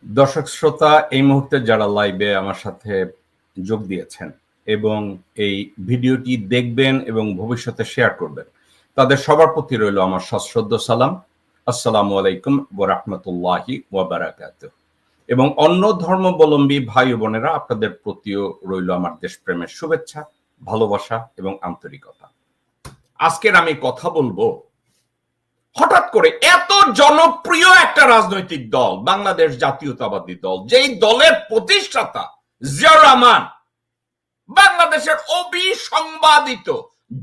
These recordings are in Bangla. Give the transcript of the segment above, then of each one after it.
দর্শক শ্রোতা, এই মুহূর্তে যারা লাইভে আমার সাথে যোগ দিয়েছেন এবং এই ভিডিওটি দেখবেন এবং ভবিষ্যতে শেয়ার করবেন, তাদের সবার প্রতি রইল আমার সশ্রদ্ধ সালাম। আসসালামু আলাইকুম ওয়া রাহমাতুল্লাহি ওয়া বারাকাতুহু। এবং অন্য ধর্মাবলম্বী ভাই ও বোনেরা, আপনাদের প্রতিও রইল আমার দেশপ্রেমের শুভেচ্ছা, ভালোবাসা এবং আন্তরিকতা। আজকের আমি কথা বলবো হঠাৎ করে এত জনপ্রিয় একটা রাজনৈতিক দল বাংলাদেশ জাতীয়তাবাদী দল, যেই দলের প্রতিষ্ঠাতা জিয়াউর রহমান বাংলাদেশের অবিসংবাদিত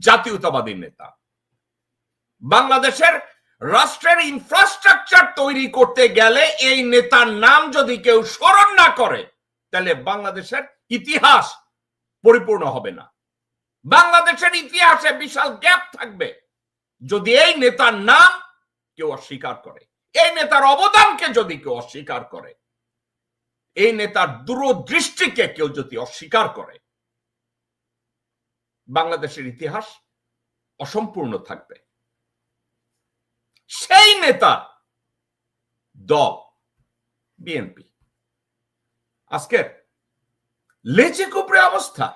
জাতীয়তাবাদী নেতা। বাংলাদেশের রাষ্ট্রের ইনফ্রাস্ট্রাকচার তৈরি করতে গেলে এই নেতার নাম যদি কেউ স্মরণ না করে, তাহলে বাংলাদেশের ইতিহাস পরিপূর্ণ হবে না। বাংলাদেশের ইতিহাসে বিশাল গ্যাপ থাকবে যদি এই নেতার নাম কেউ অস্বীকার করে, এই নেতার অবদানকে যদি কেউ অস্বীকার করে, এই নেতার দূরদৃষ্টিকে কেউ যদি অস্বীকার করে, বাংলাদেশের ইতিহাস অসম্পূর্ণ থাকবে। সেই নেতা দল বিএনপি আজকের লেজে গুবড়ে অবস্থা।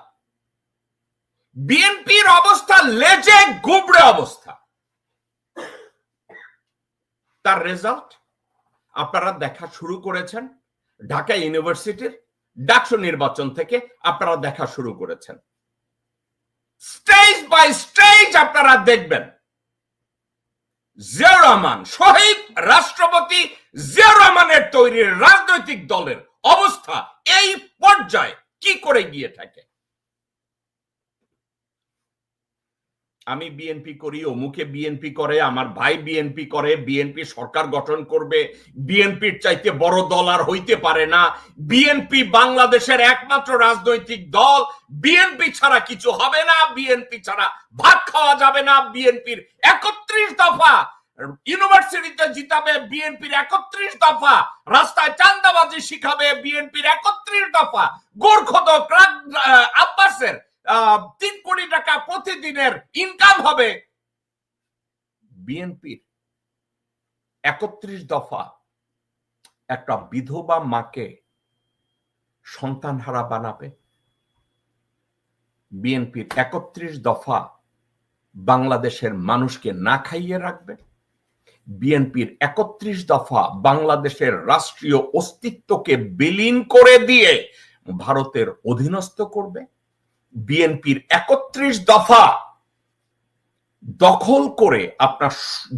বিএনপির অবস্থা লেজে গুবড়ে অবস্থা। তার রেজাল্ট আপনারা দেখা শুরু করেছেন। ঢাকা ইউনিভার্সিটির ডাকসু নির্বাচন থেকে আপনারা দেখা শুরু করেছেন। স্টেজ বাই স্টেজ আপনারা দেখবেন জিয়াউর রহমান, শহীদ রাষ্ট্রপতি জিয়াউর রহমানের তৈরি রাজনৈতিক দলের অবস্থা এই পর্যায়ে কি করে গিয়ে থাকে। আমি বিএনপি করি, অমুকে বিএনপি করে, আমার ভাই বিএনপি করে, বিএনপি সরকার গঠন করবে, বিএনপির চাইতে বড় দল আর হইতে পারে না, বিএনপি বাংলাদেশের একমাত্র রাজনৈতিক দল, বিএনপি ছাড়া কিছু হবে না, বিএনপি ছাড়া ভাত খাওয়া যাবে না, বিএনপির 31 দফা ইউনিভার্সিটিতে জিতাবে, বিএনপির 31 দফা রাস্তায় চাঁদাবাজি শিখাবে, বিএনপির 31 দফা গোরখদক আব্বাসের 3 কোটি টাকা প্রতিদিনের ইনকাম হবে, বিএনপির 31 দফা একটা বিধবা মাকে সন্তানহারা বানাবে, বিএনপির 31 দফা বাংলাদেশের মানুষকে না খাইয়ে রাখবে, বিএনপির 31 দফা বাংলাদেশের রাষ্ট্রীয় অস্তিত্বকে বিলীন করে দিয়ে ভারতের অধীনস্থ করবে, বিএনপির 31 দফা দখল করে আপনার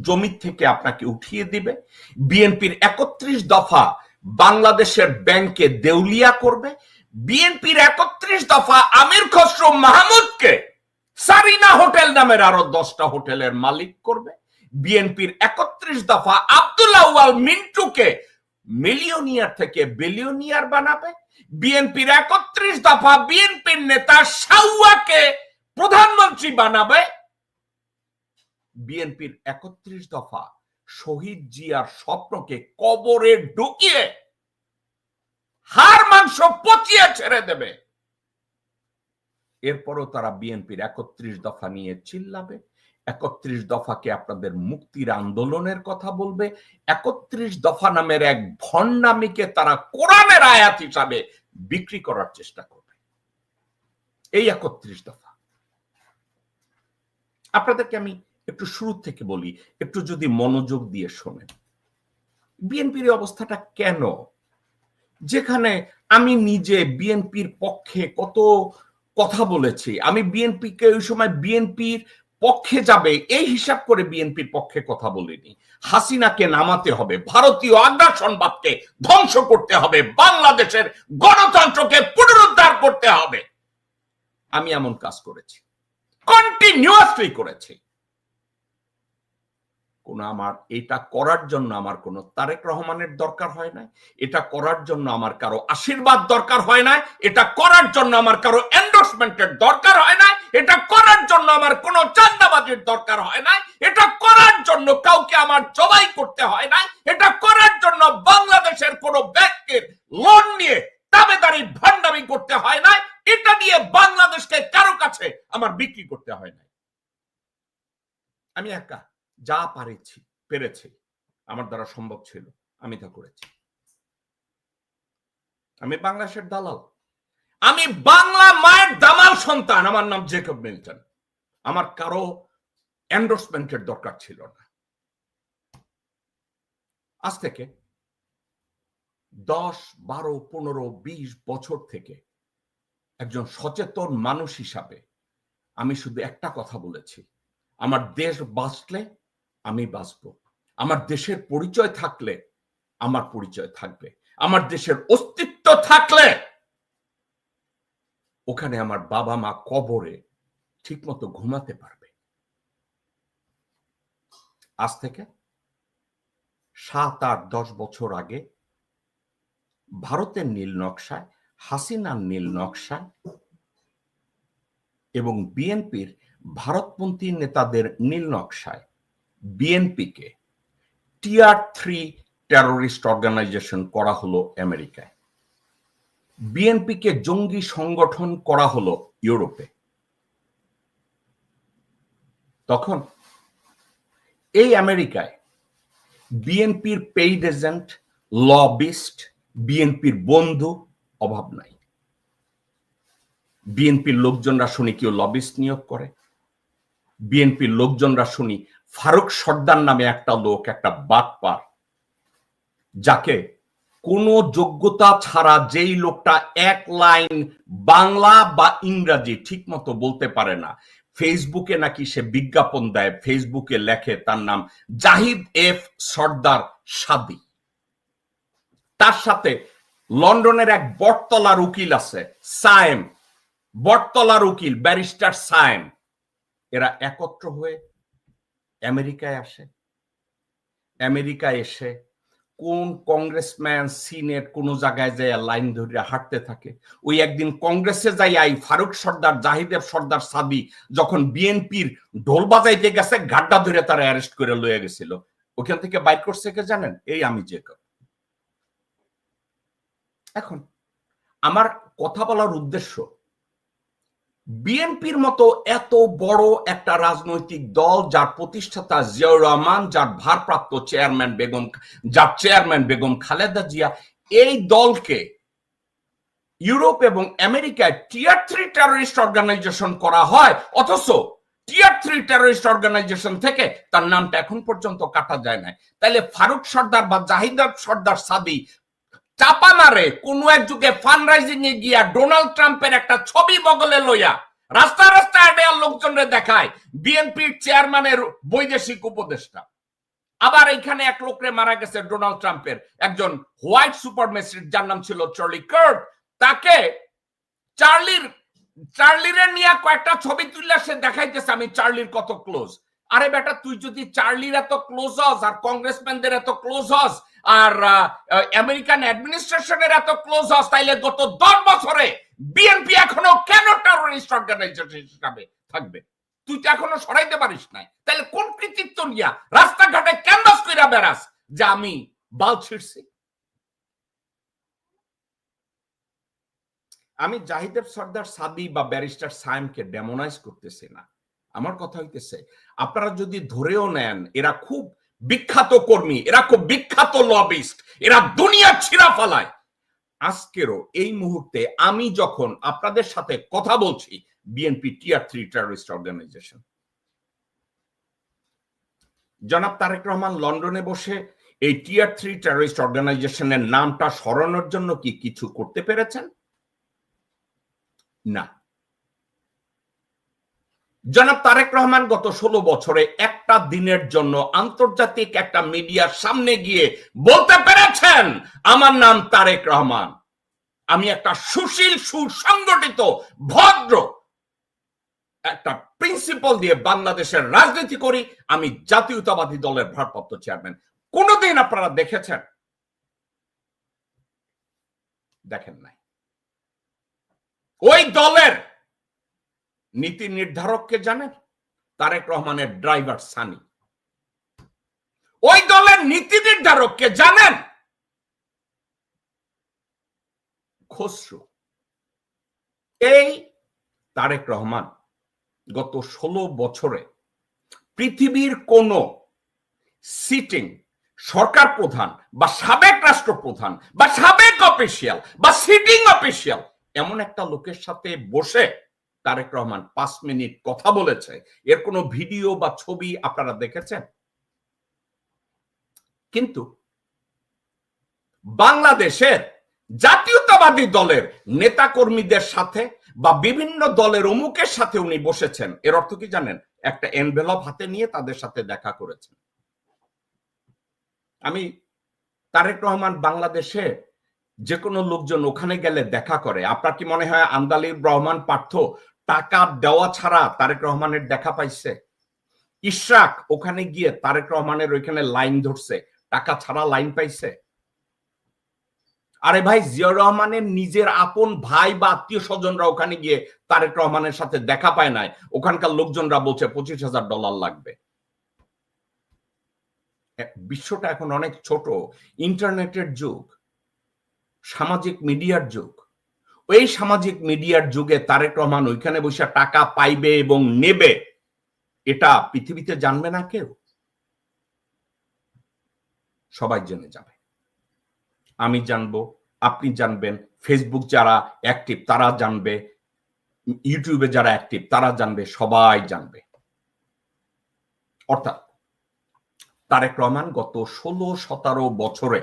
জমি থেকে আপনাকে উঠিয়ে দিবে, বিএনপির 31 দফা বাংলাদেশের ব্যাংকে দেউলিয়া করবে, বিএনপির 31 দফা আমির খসরু মাহমুদকে সারিনা হোটেল নামের আরো 10টা হোটেলের মালিক করবে, বিএনপির 31 দফা আব্দুল্লাহ ওয়াল মিন্টুকে মিলিয়নিয়ার থেকে বিলিয়নিয়ার বানাবে, বিএনপির 31 দফা বিএনপির নেতা শাওয়াকে প্রধানমন্ত্রী বানাবে, বিএনপির 31 দফা শহীদ জিয়ার স্বপ্নকে কবরে ঢুকিয়ে হাড় মাংস পচিয়ে ছেড়ে দেবে। এরপরও তারা বিএনপির 31 দফা নিয়ে চিল্লাবে, 31 দফাকে আপনাদের মুক্তির আন্দোলনের কথা বলবে, 31 দফা নামের এক ভণ্ডামিকে তারা কোরআনের আয়াত হিসাবে বিক্রি করার চেষ্টা করবে। এই 31 দফা আপনাদেরকে আমি একটু শুরু থেকে বলি, একটু যদি মনোযোগ দিয়ে শোনেন। বিএনপির অবস্থাটা কেন, যেখানে আমি নিজে বিএনপির পক্ষে কত কথা বলেছি, আমি বিএনপিকে ওই সময় বিএনপির পক্ষে যাবে এই হিসাব করে বিএনপির পক্ষে কথা বলিনি। হাসিনাকে নামাতে হবে, ভারতীয় আগ্রাসনবাদকে ধ্বংস করতে হবে, বাংলাদেশের গণতন্ত্রকে পুনরুদ্ধার করতে হবে, আমি এমন কাজ করেছি, কন্টিনিউয়াসলি করেছি। আমার এটা করার জন্য আমার কোন তারেক রহমানের দরকার হয় না, এটা করার জন্য আমার কারো আশীর্বাদ দরকার হয় না, এটা করার জন্য আমার কারো এন্ডোর্সমেন্টের দরকার হয় না, এটা করার জন্য আমার কোন চাঁদাবাজির দরকার হয় না, এটা করার জন্য কাউকে আমার জবাই করতে হয় না, এটা করার জন্য বাংলাদেশের কোন ব্যাংকের লোন নিয়ে দাবেদারি ভান্ডামি করতে হয় না, এটা নিয়ে বাংলাদেশকে কারো কাছে আমার বিক্রি করতে হয় না। আমি একা যা পেরেছি, আমার দ্বারা সম্ভব ছিল আমি তা করেছি। আমি বাংলাদেশের দালাল, আমি বাংলা মায়ের দামাল সন্তান, আমার নাম জেকব মিল্টন। আমার কারো এন্ডোর্সমেন্টের দরকার ছিল না। আজ থেকে 10, 12, 15, 20 বছর থেকে একজন সচেতন মানুষ হিসাবে আমি শুধু একটা কথা বলেছি, আমার দেশ বাঁচলে আমি বাঁচব, আমার দেশের পরিচয় থাকলে আমার পরিচয় থাকবে, আমার দেশের অস্তিত্ব থাকলে ওখানে আমার বাবা মা কবরে ঠিকমতো ঘুমাতে পারবে। আজ থেকে 7, 8, 10 বছর আগে ভারতের নীল নকশায়, হাসিনার নীল নকশায় এবং বিএনপির ভারতপন্থী নেতাদের নীল নকশায় বিএনপিকে টিয়ার 3 টেরোরিস্ট অর্গানাইজেশন করা হলো আমেরিকায়, বিএনপিকে জঙ্গি সংগঠন করা হলো ইউরোপে। তখন এই আমেরিকায় বিএনপির পেইড এজেন্ট, লবিস্ট, বিএনপির বন্ধু অভাব নাই। বিএনপির লোকজনরা শুনি কেউ লবিস্ট নিয়োগ করে, বিএনপির লোকজনরা শুনি ফারুক সর্দার নামে একটা লোক, একটা বাটপার, যাকে কোনো যোগ্যতা ছাড়া যেই লোকটা এক লাইন বাংলা বা ইংরাজি ঠিক মতো বলতে পারে না, ফেসবুকে নাকি সে বিজ্ঞাপন দেয়, ফেসবুকে লেখে তার নাম জাহিদ এফ সর্দার সাদি। তার সাথে লন্ডনের এক বটতলার উকিল আছে সায়েম, বটতলার উকিল ব্যারিস্টার সায়েম। এরা একত্র হয়ে আমেরিকায় আসে। আমেরিকায় এসে কোন কংগ্রেসম্যান সিনেট কোন জায়গায় যায় লাইন ধরে হাঁটতে থাকে। ওই একদিন কংগ্রেসে যাই আই ফারুক সর্দার, জাহিদেব সর্দার সাদি যখন বিএনপির ঢোল বাজাইতে গেছে, গাড্ডা ধরে তারা অ্যারেস্ট করে লয়ে গেছিল। ওখান থেকে বাইর করছে কে জানেন? এই আমি জেকব। এখন আমার কথা বলার উদ্দেশ্য, বিএনপির মতো এত বড় একটা রাজনৈতিক দল, যার প্রতিষ্ঠাতা জিয়াউর রহমান, যার ভারপ্রাপ্ত চেয়ারম্যান বেগম খালেদা জিয়া, এই দলকে ইউরোপ এবং আমেরিকায় টিয়ার 3 টেররিস্ট অর্গানাইজেশন করা হয়, অথচ টিয়ার 3 টেররিস্ট অর্গানাইজেশন থেকে তার নামটা এখন পর্যন্ত কাটা যায় না। তাইলে ফারুক সর্দার বা জাহিদ সর্দার সাদি চাপা মারে কোন এক যুগে ফান্ড রাইজিং এ গিয়া ডোনাল্ড ট্রাম্পের একটা ছবি বগলে লইয়া রাস্তা রাস্তায় লোকজনরে দেখায় বিএনপির চেয়ারম্যানের বৈদেশিক উপদেষ্টা। আবার এখানে এক লোকরে মারা গেছে ডোনাল্ড ট্রাম্পের একজন হোয়াইট সুপারমেসিস্ট, যার নাম ছিল চার্লি কার্ট। তাকে চার্লির নিয়ে কয়েকটা ছবি তুললে সে দেখাইতেছে আমি চার্লির কত ক্লোজ। আরে বেটা, তুই যদি চার্লির এত ক্লোজ হস, আর কংগ্রেসম্যানদের এত ক্লোজ হস, আর আমেরিকান অ্যাডমিনিস্ট্রেশনের এত ক্লোজ হস, তাইলে গত 10 বছরে বিএনপি এখনো কেন টেররিস্ট অর্গানাইজেশন হিসাবে থাকবে? তুই তো এখনো সরাইতে পারিস নাই। তাহলে কোন কৃতিত্ব নিয়া রাস্তাঘাটে ক্যানভাস কইরা বেড়াস যে আমি বাল ছিড়ছি? আমি জাহিদ সর্দার সাদি বা ব্যারিস্টার সায়েমকে ডেমোনাইজ করতেছি না। আমার কথা হইতেছে, আপনারা যদি ধরেও নেন এরা খুব বিখ্যাত কর্মী, এরা খুব বিখ্যাত লবিস্ট, এরা দুনিয়া ছিঁড়া ফালায়, আজকেরও এই মুহূর্তে আমি যখন আপনাদের সাথে কথা বলছি, বিএনপি টিয়ার 3 টেররিস্ট অর্গানাইজেশন। জনাব তারেক রহমান লন্ডনে বসে এই টিয়ার 3 টেররিস্ট অর্গানাইজেশনের নামটা সরানোর জন্য কি কিছু করতে পেরেছেন? না। জনাব তারেক রহমান গত 16 বছরে একটা দিনের জন্য আন্তর্জাতিক একটা মিডিয়ার সামনে গিয়ে বলতে পেরেছেন আমার নাম তারেক রহমান, আমি একটা সুশীল, সুসংগঠিত, ভদ্র একটা প্রিন্সিপাল দিয়ে বাংলাদেশের রাজনীতি করি, আমি জাতীয়তাবাদী দলের ভারপ্রাপ্ত চেয়ারম্যান। কোনদিন আপনারা দেখেছেন? দেখেন নাই। ওই দলের নীতি নির্ধারককে জানেন? তারেক রহমানের ড্রাইভার সানি। ওই দলের নীতি নির্ধারককে জানেন? খসরু। এই তারেক রহমান গত 16 বছরে পৃথিবীর কোন সিটিং সরকার প্রধান বা সাবেক রাষ্ট্রপ্রধান বা সাবেক অফিসিয়াল বা সিটিং অফিসিয়াল এমন একটা লোকের সাথে বসে তারেক রহমান 5 মিনিট কথা বলেছে, এর কোনো ভিডিও বা ছবি আপনারা দেখেছেন? কিন্তু বাংলাদেশের জাতীয়তাবাদী দলের নেতাকর্মীদের সাথে বা বিভিন্ন দলের অমুকের সাথে উনি বসেছেন, এর অর্থ কি জানেন? একটা এনভেলপ হাতে নিয়ে তাদের সাথে দেখা করেছেন। আমি তারেক রহমান বাংলাদেশে যে কোনো লোকজন ওখানে গেলে দেখা করে, আপনার কি মনে হয় আন্দালিব রহমান পার্থ টাকা দেওয়া ছাড়া তারেক রহমানের দেখা পাইছে? ইশরাক ওখানে গিয়ে তারেক রহমানের ওইখানে লাইন ধরছে, টাকা ছাড়া লাইন পাইছে? আরে ভাই, জিয়াউর রহমানের নিজের আপন ভাই বা আত্মীয় স্বজনরা ওখানে গিয়ে তারেক রহমানের সাথে দেখা পায় নাই, ওখানকার লোকজনরা বলছে $25,000 লাগবে। বিশ্বটা এখন অনেক ছোট, ইন্টারনেটের যুগ, সামাজিক মিডিয়ার যুগ। ওই সামাজিক মিডিয়ার যুগে তারেক রহমান ওইখানে বসে টাকা পাইবে এবং নেবে, এটা পৃথিবীতে জানবে না কেউ, সবাই জেনে যাবে। আমি জানবো, আপনি জানবেন, ফেসবুক যারা অ্যাক্টিভ তারা জানবে, ইউটিউবে যারা অ্যাক্টিভ তারা জানবে, সবাই জানবে। অর্থাৎ তারেক রহমান গত 16-17 বছরে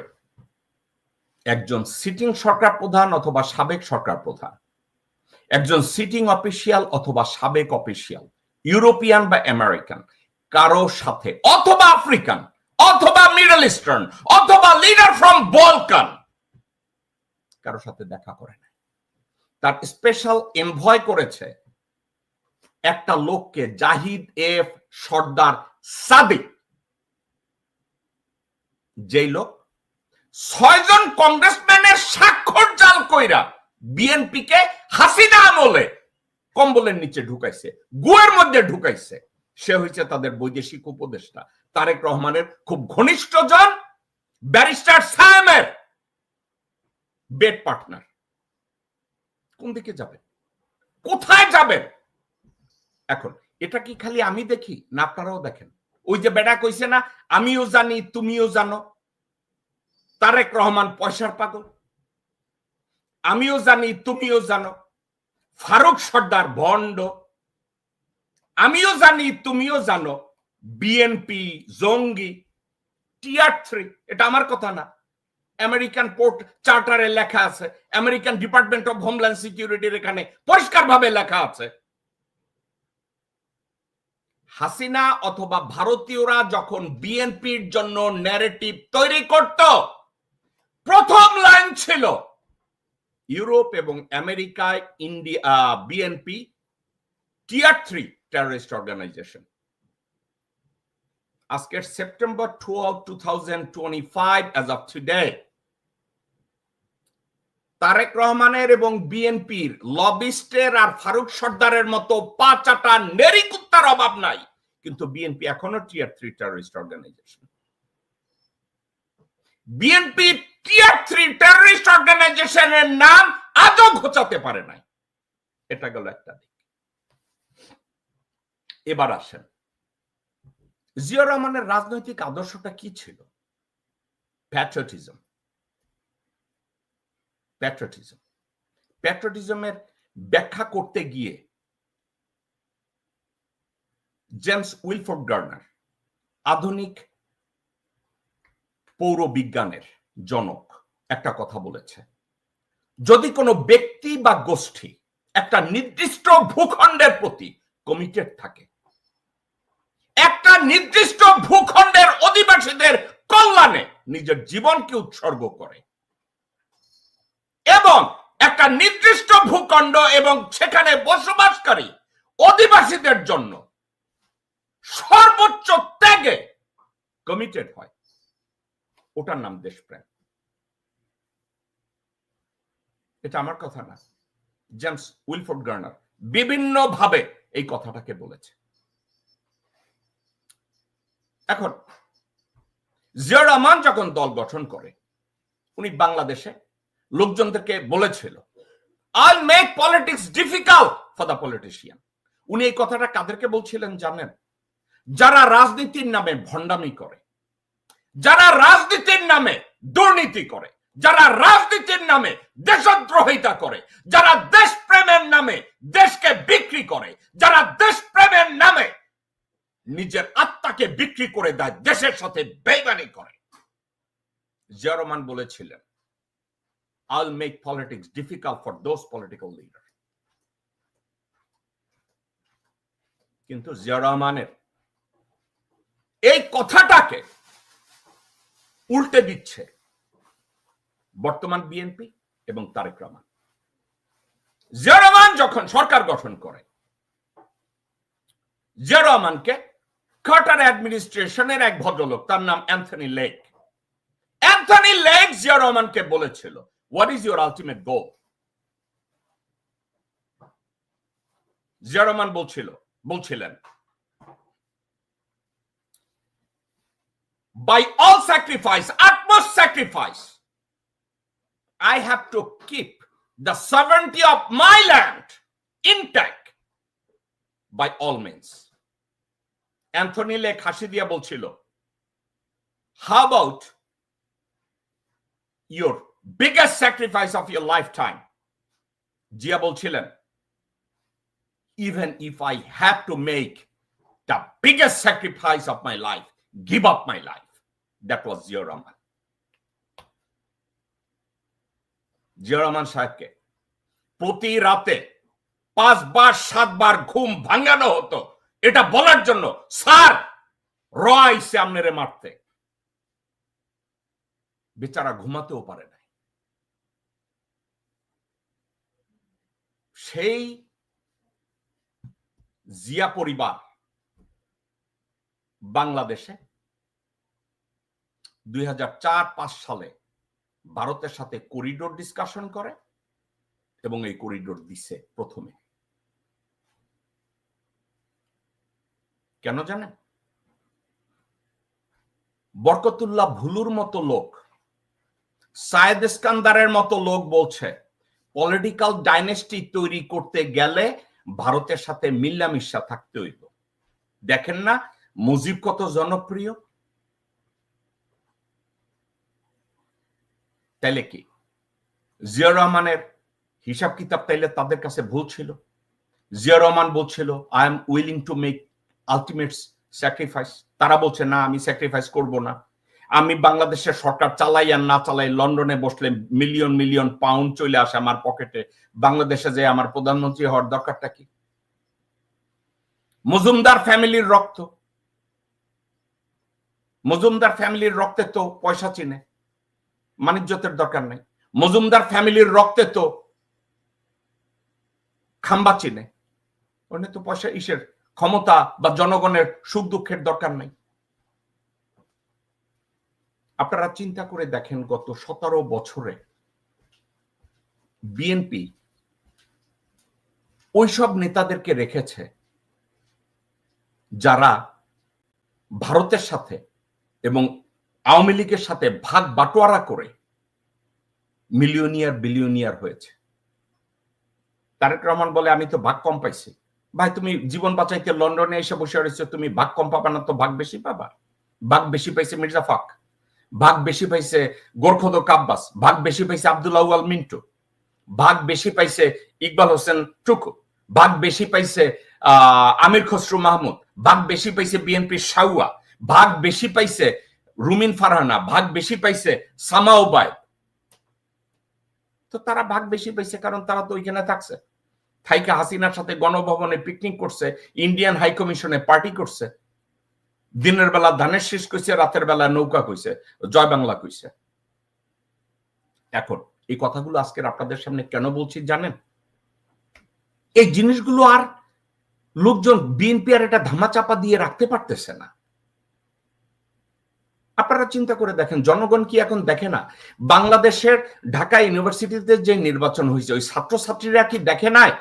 একজন সিটিং সরকার প্রধান অথবা সাবেক সরকার প্রধান, একজন সিটিং অফিসিয়াল অথবা সাবেক অফিসিয়াল, ইউরোপিয়ান বা আমেরিকান কারো সাথে, অথবা আফ্রিকান অথবা মিডল ইস্টার্ন অথবা লিডার ফ্রম বলকান, কারো সাথে দেখা করে না। তার স্পেশাল এনভয় করেছে একটা লোককে, জাহিদ এফ সর্দার সাদিক, যেই লোক 6 জন কংগ্রেসম্যানের স্বাক্ষর জাল কইরা বিএনপি কে হাসিনা আমলে কম্বলের নিচে ঢুকাইছে, গুয়ের মধ্যে ঢুকাইছে। সে হয়েছে তাদের বৈদেশিক উপদেষ্টা, তারেক রহমানের খুব ঘনিষ্ঠ জন, ব্যারিস্টার সায়েমের বেড পার্টনার। কোন দিকে যাবেন? কোথায় যাবেন? এখন এটা কি খালি আমি দেখি না আপনারাও দেখেন? ওই যে বেটা কইছে না, আমিও জানি তুমিও জানো, তারেক রহমান পয়সার পাগল। আমিও জানি তুমিও জানো, ফারুক সর্দার ভণ্ড। আমিও জানি তুমিও জানো, বিএনপি জঙ্গি, টিয়ার 3। এটা আমার কথা না, আমেরিকান পোর্ট চার্টারে লেখা আছে, আমেরিকান ডিপার্টমেন্ট অফ হোমল্যান্ড সিকিউরিটির এখানে পরিষ্কারভাবে লেখা আছে। হাসিনা অথবা ভারতীয়রা যখন বিএনপির জন্য ন্যারেটিভ তৈরি করত, প্রথম লাইন ছিল ইউরোপ এবং আমেরিকায় India BNP tier 3 terrorist organisation. আজকের September 12, 2025 as of today, Tarek রহমানের এবং বিএনপির লবিস্টের আর ফারুক সর্দারের মতো 5-8টা নেরিকুত্তার অভাব নাই, কিন্তু বিএনপি এখনো টিয়ার 3 terrorist organisation. BNP tier 3 terrorist অর্গানাইজেশনের নাম আজও ঘোচাতে পারে নাই। এটা গেল একটা দিক। এবার আসেন, জিয়াউর রহমানের রাজনৈতিক আদর্শটা কি ছিল? প্যাট্রিয়টিজম। প্যাট্রিয়টিজম, প্যাট্রিয়টিজমের ব্যাখ্যা করতে গিয়ে জেমস উইলফোর্ড গার্নার, আধুনিক পৌরবিজ্ঞানের জনক, একটা কথা বলেছে, যদি কোনো ব্যক্তি বা গোষ্ঠী একটা নির্দিষ্ট ভূখণ্ডের প্রতি কমিটেড থাকে, একটা নির্দিষ্ট ভূখণ্ডের অধিবাসীদের কল্যাণে নিজের জীবনকে উৎসর্গ করে, এবং একটা নির্দিষ্ট ভূখণ্ড এবং সেখানে বসবাসকারী অধিবাসীদের জন্য সর্বোচ্চ ত্যাগে কমিটেড হয়, ওটার নাম দেশপ্রেম। এটা আমার কথা না, জেমস উইলফোর্ড গার্নার বিভিন্ন ভাবে এই কথাটাকে বলেছে। এখন জিয়াউর রহমান যখন দল গঠন করে, উনি বাংলাদেশে লোকজনদেরকে বলেছিল, I'll make politics difficult for the politician। উনি এই কথাটা কাদেরকে বলছিলেন জানেন? যারা রাজনীতির নামে ভণ্ডামি করে, যারা রাজনীতির নামে দুর্নীতি করে, যারা রাজনীতির নামে দেশদ্রোহিতা করে, যারা দেশপ্রেমের নামে দেশকে বিক্রি করে, যারা দেশপ্রেমের নামে নিজের আত্মাকে বিক্রি করে দেয়, দেশের সাথে বেইমানি করে। জিয়া রহমান বলেছিলেন, I'll make politics difficult for those political leaders. কিন্তু জিয়া রহমানের এই কথাটাকে উল্টে দিচ্ছে বর্তমান বিএনপি এবং তারেক রহমান। জিয়া রহমান যখন সরকার গঠন করে, জিয়া রহমানকে কার্টার অ্যাডমিনিস্ট্রেশনের এক ভদ্রলোক, তার নাম Anthony lake, Anthony lake Zia রহমানকে বলেছিল, what is your ultimate goal? Zia Rahman বলছিলেন, by all sacrifice, utmost sacrifice, I have to keep the sovereignty of my land intact by all means. Anthony lake হাসি দিয়া বলছিল, how about your biggest sacrifice of your lifetime? Zia বলছিলেন, even if I have to make the biggest sacrifice of my life, give up my life. That was Zia Rahman. Zia Rahman সাহেবকে প্রতি রাতে 5 বার 7 বার ঘুম ভাঙানো হতো এটা বলার জন্য, স্যার রয়সে আমনেরে মারতে। বেচারা ঘুমাতেও পারে না। সেই জিয়া পরিবার বাংলাদেশে 2004-5 সালে ভারতের সাথে করিডোর ডিসকাশন করে এবং এই করিডোর দিছে প্রথমে। কেন জানেন? বরকতুল্লাহ ভুলুর মতো লোক, সায়েদ ইস্কান্দারের মতো লোক বলছে, পলিটিক্যাল ডাইনেস্টি তৈরি করতে গেলে ভারতের সাথে মিল্লামিশা থাকতে হইল। দেখেন না মুজিব কত জনপ্রিয়? তাইলে কি জিয়া রহমানের হিসাব কিতাব তাইলে তাদের কাছে ভুল ছিল? জিয়া রহমান বলছিল, I am willing to make ultimate sacrifice. তারা বলছে, না আমি স্যাক্রিফাইস করব না, আমি বাংলাদেশের সরকার চালাই আর না চালাই, লন্ডনে বসলে মিলিয়ন মিলিয়ন পাউন্ড চলে আসে আমার পকেটে, বাংলাদেশে যে আমার প্রধানমন্ত্রী হওয়ার দরকারটা কি? মজুমদার ফ্যামিলির রক্ত, মজুমদার ফ্যামিলির রক্তে তো পয়সা চিনে, মানিজ্যতের দরকার নাই। মজুমদার ফ্যামিলির রক্তে তো খাম্বা চিনে, ওখানে তো পয়সা ইসের ক্ষমতা বা জনগণের সুখ দুঃখের দরকার নাই। আপনারা চিন্তা করে দেখেন, গত 17 বছরে বিএনপি ওইসব নেতাদেরকে রেখেছে যারা ভারতের সাথে এবং আওয়ামী লীগের সাথে ভাগ বাটোয়ারা করে মিলিয়নিয়ার বিলিয়নিয়ার হয়েছে। তারেক রহমান বলে, আমি তো ভাগ কম পাইছি। ভাই, তুমি জীবন বাঁচাইতে লন্ডনে এসে বসে রয়েছে, তুমি ভাগ কম পাবা না তো ভাগ বেশি পাবা? ভাগ বেশি পাইছে মির্জা ফাক, ভাগ বেশি পাইছে গোরখদক আব্বাস, ভাগ বেশি পাইছে আব্দুল আউয়াল মিন্টু, ভাগ বেশি পাইছে ইকবাল হোসেন টুকু, ভাগ বেশি পাইছে আমির খসরু মাহমুদ, ভাগ বেশি পাইছে বিএনপির শাউয়া, ভাগ বেশি পাইছে রুমিন ফারহানা, ভাগ বেশি পাইছে সামা ওবায়দ। তো তারা ভাগ বেশি পাইছে কারণ তারা তো ওইখানে থাকছে, থাইকা হাসিনার সাথে গণভবনে পিকনিক করছে, ইন্ডিয়ান হাই কমিশনে পার্টি করছে, দিনের বেলা ধানের শীষ কইছে, রাতের বেলা নৌকা কইছে, জয় বাংলা কইছে। এখন এই কথাগুলো আজকের আপনাদের সামনে কেন বলছি জানেন? এই জিনিসগুলো আর লোকজন বিএনপি আর এটা ধামাচাপা দিয়ে রাখতে পারতেছে না। আপনারা চিন্তা করে দেখেন, জনগণ কি এখন দেখে না? বাংলাদেশের ঢাকা ইউনিভার্সিটিতে যে নির্বাচন হয়েছে, ওই ছাত্রছাত্রীরা কি দেখে নাই?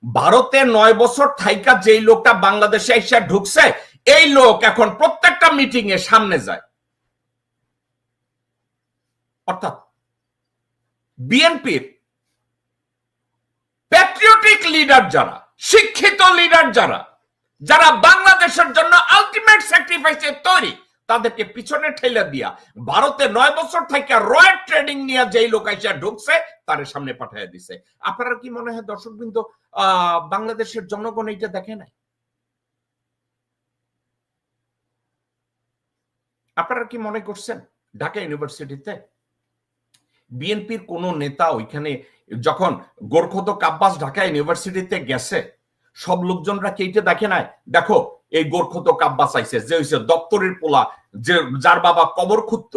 ভারতে 9 বছর থাইকা যেই লোকটা বাংলাদেশে এসে ঢুকছে, এই লোক এখন প্রত্যেকটা মিটিং এ সামনে যায়। অর্থাৎ বিএনপির প্যাট্রিয়টিক লিডার যারা, শিক্ষিত লিডার যারা, যারা বাংলাদেশের জন্য আলটিমেট স্যাক্রিফাইসে তৈরি, তাদেরকে পিছনে ঠেলে দিয়া ভারতে 9 বছর থেকে রয়ের ট্রেনিং নিয়ে যেই লোক আইসা ঢুকছে তার সামনে পাঠিয়ে দিছে। আপনারা কি মনে হয় দর্শকবৃন্দ বাংলাদেশের জনগণ এইটা দেখে নাই? আপনারা কি মনে করছেন ঢাকা ইউনিভার্সিটিতে বিএনপির কোন নেতা ওইখানে যখন গোরখোদক আব্বাস ঢাকা ইউনিভার্সিটিতে গেছে সব লোকজনরা কি এইটা দেখে নাই? দেখো এই গোরখোদক আব্বাস আইছে, যে হইছে দপ্তরের পোলা, যে যার বাবা কবর খুঁজত,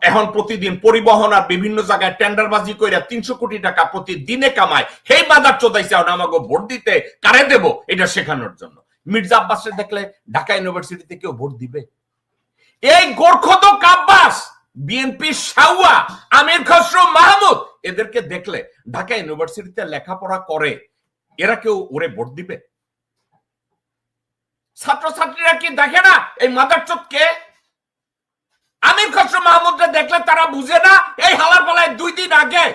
এখন প্রতিদিন পরিবহন আর বিভিন্ন জায়গায় টেন্ডারবাজি কইরা 300 কোটি টাকা প্রতিদিনে কামায়, হেই বাজার চোদাইছে আমাকে ভোট দিতে কারে দেব এটা শেখানোর জন্য। মির্জা আব্বাসে দেখলে ঢাকা ইউনিভার্সিটিতে কেউ ভোট দিবে? এই গোরখোদক আব্বাস, বিএনপি শাওয়া, আমির খসরু মাহমুদ এদেরকে দেখলে ঢাকা ইউনিভার্সিটিতে লেখাপড়া করে এরা কেউ ওরে ভোট দিবে? ছাত্রছাত্রীরা কি দেখে না এই মাদারচোদ কে? আমির খসরু মাহমুদকে দেখলে তারা বুঝে না এই হালার পালায় 2 দিন আগে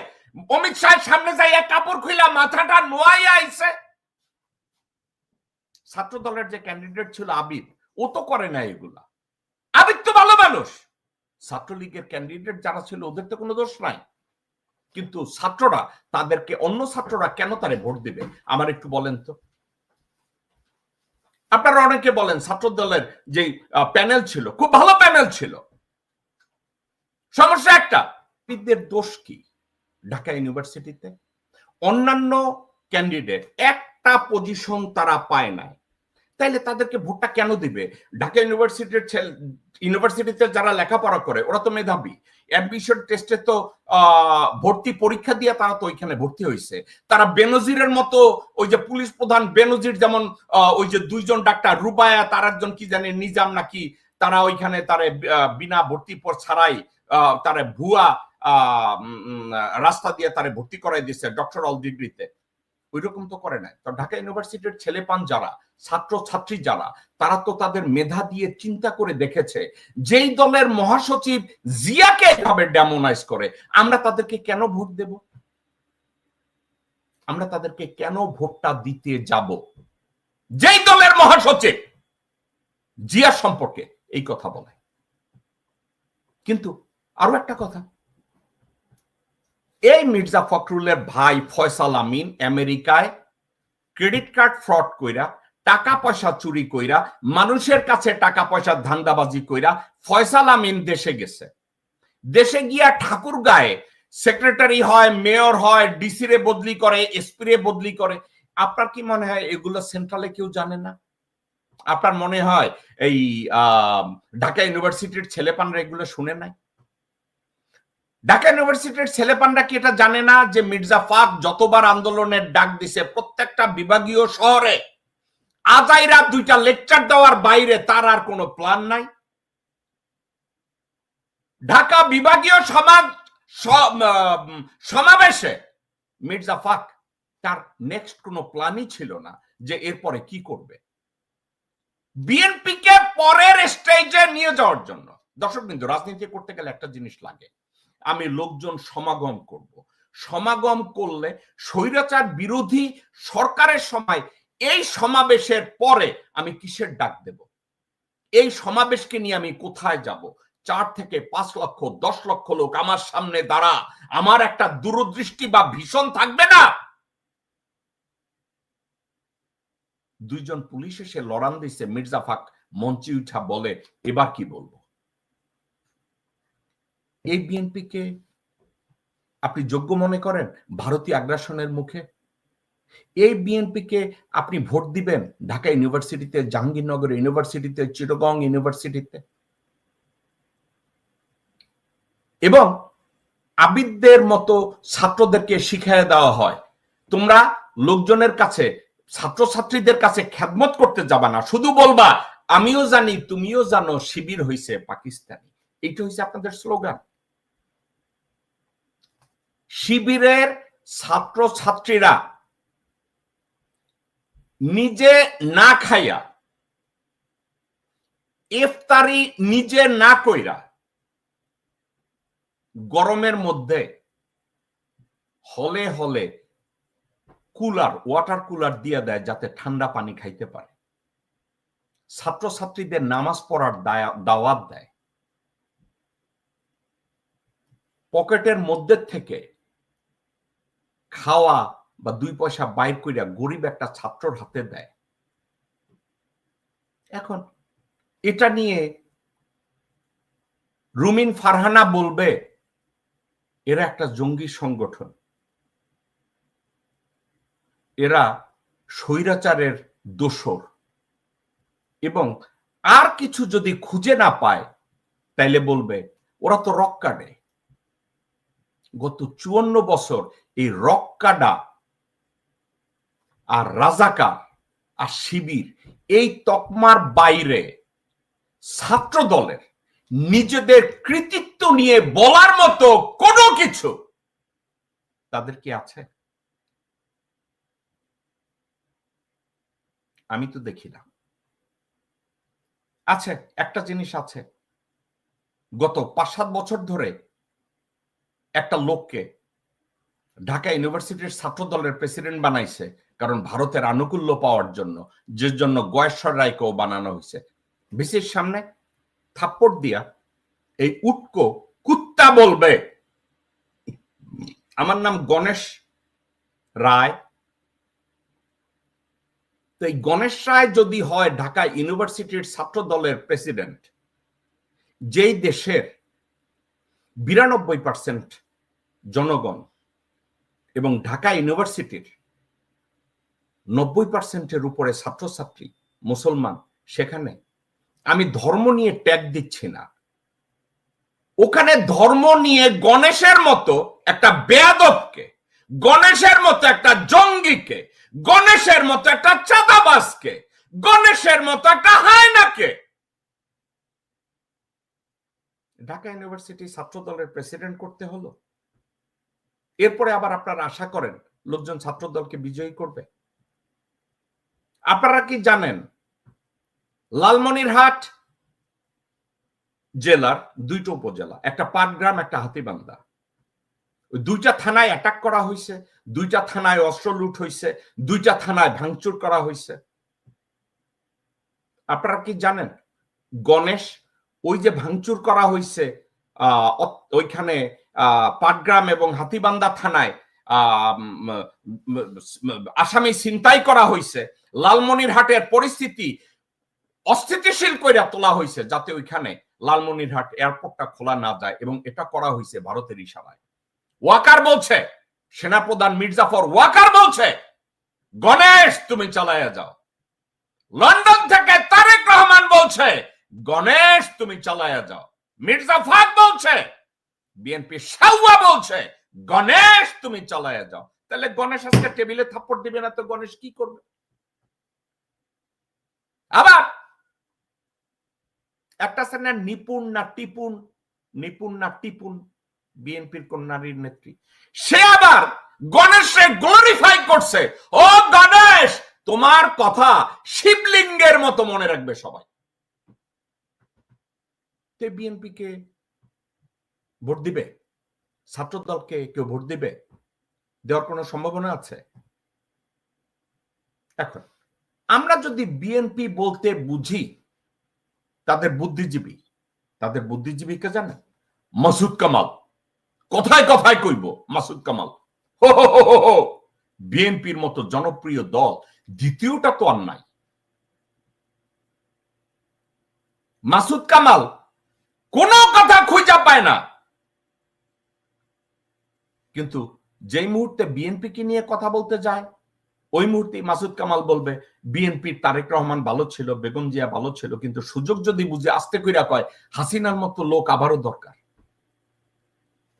অমিত শাহের সামনে যাইয়া কাপড় খুইলা মাথাটা নোয়াইয়া আইছে। ছাত্র দলের যে ক্যান্ডিডেট ছিল আবিদ, ও তো করে না এগুলা। আবিদ তো ভালো মানুষ, ছাত্রলীগের ক্যান্ডিডেট যারা ছিল ওদের তো কোনো দোষ নাই, কিন্তু ছাত্ররা তাদেরকে, অন্য ছাত্ররা কেন তারে ভোট দিবে আমার একটু বলেন তো। আপনারা অনেকে বলেন ছাত্র দলের যে প্যানেল ছিল খুব ভালো প্যানেল ছিল, সমস্যা একটা, বিদ্যের দোষ কি? ঢাকা ইউনিভার্সিটিতে অন্যান্য ক্যান্ডিডেট একটা পজিশন তারা পায় না, তাইলে তাদেরকে ভোটটা কেন দিবে? ঢাকা ইউনিভার্সিটিতে যারা লেখাপড়া করে ওরা তো মেধাবী, অ্যাডমিশন টেস্টে তো ভর্তি পরীক্ষা দিয়ে তারা তো ওইখানে ভর্তি হয়েছে। তারা বেনজিরের মতো, ওই যে পুলিশ প্রধান বেনজির যেমন, ওই যে 2 জন ডাক্তার রুবায়া তার একজন কি জানে নিজাম নাকি, তারা ওইখানে তারে বিনা ভর্তি পর ছাড়াই তারে ভুয়া রাস্তা দিয়ে তারে ভর্তি করাই দিচ্ছে ডক্টরাল ডিগ্রিতে। ওই রকম তো করে নাই। তো ঢাকা ইউনিভার্সিটির ছেলেপান যারা, ছাত্র ছাত্রী যারা, তারা তো তাদের মেধা দিয়ে চিন্তা করে দেখেছে যেই দলের মহাসচিব জিয়াকে এভাবে ডেমোনাইজ করে আমরা তাদেরকে কেন ভোট দেব? আমরা তাদেরকে কেন ভোটটা দিতে যাব? যেই দলের মহাসচিব জিয়া সম্পর্কে এই কথা বলে। কিন্তু আরো একটা কথা, এই মির্জা ফখরুলের ভাই ফয়সাল আমিন আমেরিকায় ক্রেডিট কার্ড ফ্রড কইরা, টাকা পয়সা চুরি কইরা, মানুষের কাছে টাকা পয়সা ধান্দাবাজি কইরা ফয়সাল আমিন দেশে গেছে। দেশে গিয়া ঠাকুর গায়ে সেক্রেটারি হয়, মেয়র হয়, ডিসি রে বদলি করে, এসপি রে বদলি করে। আপনার কি মনে হয় এগুলো সেন্ট্রালে কেউ জানে না? আপনার মনে হয় এই ঢাকা ইউনিভার্সিটির ছেলেপানরা এগুলো শুনে নাই? ঢাকা ইউনিভার্সিটির ছেলেপানরা কি এটা জানে না যে মির্জা ফাক যতবার আন্দোলনের ডাক দিছে প্রত্যেকটা বিভাগীয় শহরে আজাইরা 2টা লেকচার দেওয়ার বাইরে তার আর কোনো প্ল্যান নাই? ঢাকা বিভাগীয় সমাবেশে মির্জা ফাক তার নেক্সট কোনো প্ল্যানই ছিল না যে এরপরে কি করবে, বিএনপিকে পরের স্টেজে নিয়ে যাওয়ার জন্য। দর্শক বিন্দু, রাজনীতি করতে গেলে একটা জিনিস লাগে, আমি লোকজন সমাগম করব, সমাগম করলে স্বৈরাচার বিরোধী সরকারের সময় এই সমাবেশের পরে আমি কিসের ডাক দেব, এই সমাবেশকে নিয়ে আমি কোথায় যাব? 4 থেকে 5 লক্ষ 10 লক্ষ লোক আমার সামনে দাঁড়া, আমার একটা দূরদৃষ্টি বা ভীষণ থাকবে না? 2 জন পুলিশ এসে লড়ান দিছে, মির্জা ফাক মঞ্চে উঠা বলে এবার কি বলবো? এই বিএনপিকে আপনি যোগ্য মনে করেন ভারতীয় আগ্রাসনের মুখে? এই বিএনপিকে আপনি ভোট দিবেন ঢাকা ইউনিভার্সিটিতে, জাহাঙ্গীরনগর ইউনিভার্সিটিতে, চিটাগং ইউনিভার্সিটিতে? এবং আবিদদের মতো ছাত্রদেরকে শিখিয়ে দেওয়া হয় তোমরা লোকজনের কাছে, ছাত্রছাত্রীদের কাছে খেদমত করতে যাবা না, শুধু বলবা আমিও জানি তুমিও জানো শিবির হইছে পাকিস্তানি। এইটা হইছে আপনাদের স্লোগান। শিবিরের ছাত্র ছাত্রীরা নিজে না খাইয়া, ইফতারি নিজে না কইরা, গরমের মধ্যে হলে হলে কুলার, ওয়াটার কুলার দিয়ে দেয় যাতে ঠান্ডা পানি খাইতে পারে। ছাত্রছাত্রীদের নামাজ পড়ার দাওয়াত দেয়, পকেটের মধ্যে থেকে খাওয়া বা 2 পয়সা বাইর কইরা গরিব একটা ছাত্রর হাতে দেয়। এখন এটা নিয়ে রুমিন ফারহানা বলবে এরা একটা জঙ্গি সংগঠন, এরা স্বৈরাচারের দোসর, এবং আর কিছু যদি খুঁজে না পায় তাইলে বলবে ওরা তো রক্কাডে। গত 54 বছর এই রক্কাডা আর রাজাকার আর শিবির এই তকমার বাইরে ছাত্র দলের নিজেদের কৃতিত্ব নিয়ে বলার মতো কোনো কিছু তাদের কি আছে? আমি তো দেখি না। আছে, একটা জিনিস আছে, গত 5-7 বছর ধরে একটা লোককে ঢাকা ইউনিভার্সিটির ছাত্র দলের প্রেসিডেন্ট বানাইছে, কারণ ভারতের আনুকূল্য পাওয়ার জন্য, যে জন্য গয়েশ্বর রায়কেও বানানো হয়েছে। বিসির সামনে থাপ্পড় দিয়া এই উটকো কুত্তা বলবে আমার নাম গণেশ রায়। তো এই গণেশ রায় যদি হয় ঢাকা ইউনিভার্সিটির ছাত্র দলের প্রেসিডেন্ট, যেই দেশের 92% জনগণ এবং ঢাকা ইউনিভার্সিটির 90%-এর উপরে ছাত্রছাত্রী মুসলমান, সেখানে আমি ধর্ম নিয়ে ট্যাগ দিচ্ছি না, ওখানে ধর্ম নিয়ে গণেশের মতো একটা বেয়াদবকে, গণেশের মতো একটা জঙ্গিকে, গণেশের মতো একটা চাঁদাবাজকে, গণেশের মতো একটা হায়নাকে ঢাকা ইউনিভার্সিটি ছাত্র দলের প্রেসিডেন্ট করতে হলো। এরপরে আবার আপনারা আশা করেন লোকজন ছাত্র দলকে বিজয়ী করবে? আপনারা কি জানেন লালমনিরহাট জেলার 2টা উপজেলা, একটা পাটগ্রাম, একটা হাতীবান্ধা, ওই 2টা থানায় অ্যাটাক করা হয়েছে, 2টা থানায় অস্ত্র লুট হয়েছে, 2টা থানায় ভাঙচুর করা হয়েছে। আপনারা কি জানেন গণেশ ওই যে ভাঙচুর করা হয়েছে ওইখানে পাটগ্রাম এবং হাতীবান্ধা থানায় আসামি ছিনতাই করা হয়েছে, লালমনিরহাটের পরিস্থিতি অস্থিতিশীল করে তোলা হয়েছে যাতে ওইখানে লালমনিরহাট এয়ারপোর্টটা খোলা না যায়, এবং এটা করা হয়েছে ভারতের ইশারায়। ওয়াকার বলছে, সেনাপ্রধান মির্জাফর ওয়াকার বলছে গণেশ তুমি চালায়া যাও। লন্ডন থেকে তারেক রহমান বলছে গণেশ তুমি চালায়া যাও। মির্জা ফাদ বলছে, বিএনপি সাউয়া বলছে গণেশ তুমি চালায়া যাও। তাহলে গণেশ আজকে টেবিলে থাপ্পড় দিবে না তো গণেশ কি করবে? আবার একটা সেনা নিপুণ না টিপুন, নিপুণ না টিপুন, বিএনপির কোন নারীর নেত্রী, সে আবার গণেশকে গ্লোরিফাই করছে। ও গণেশ তোমার কথা শিবলিঙ্গের মতো মনে রাখবে সবাই। বিএনপি কে ভোট দিবে? ছাত্র দলকে কেউ ভোট দিবে? দেওয়ার কোনো সম্ভাবনা আছে? এখন আমরা যদি বিএনপি বলতে বুঝি তাদের বুদ্ধিজীবী, তাদের বুদ্ধিজীবীকে জানেন? মাসুদ কামাল। কথায় কথায় কইব মাসুদ কামাল। বিএনপির মতো জনপ্রিয় দল দ্বিতীয়টা তো আর নাই। মাসুদ কামাল কোনো কথা খুঁজে পায় না, কিন্তু যেই মুহূর্তে বিএনপি কে নিয়ে কথা বলতে যায় ওই মুহূর্তে মাসুদ কামাল বলবে বিএনপির তারেক রহমান ভালো ছিল, বেগম জিয়া ভালো ছিল, কিন্তু সুযোগ যদি বুঝে আস্তে কইরা কয় হাসিনার মতো লোক আবারও দরকার।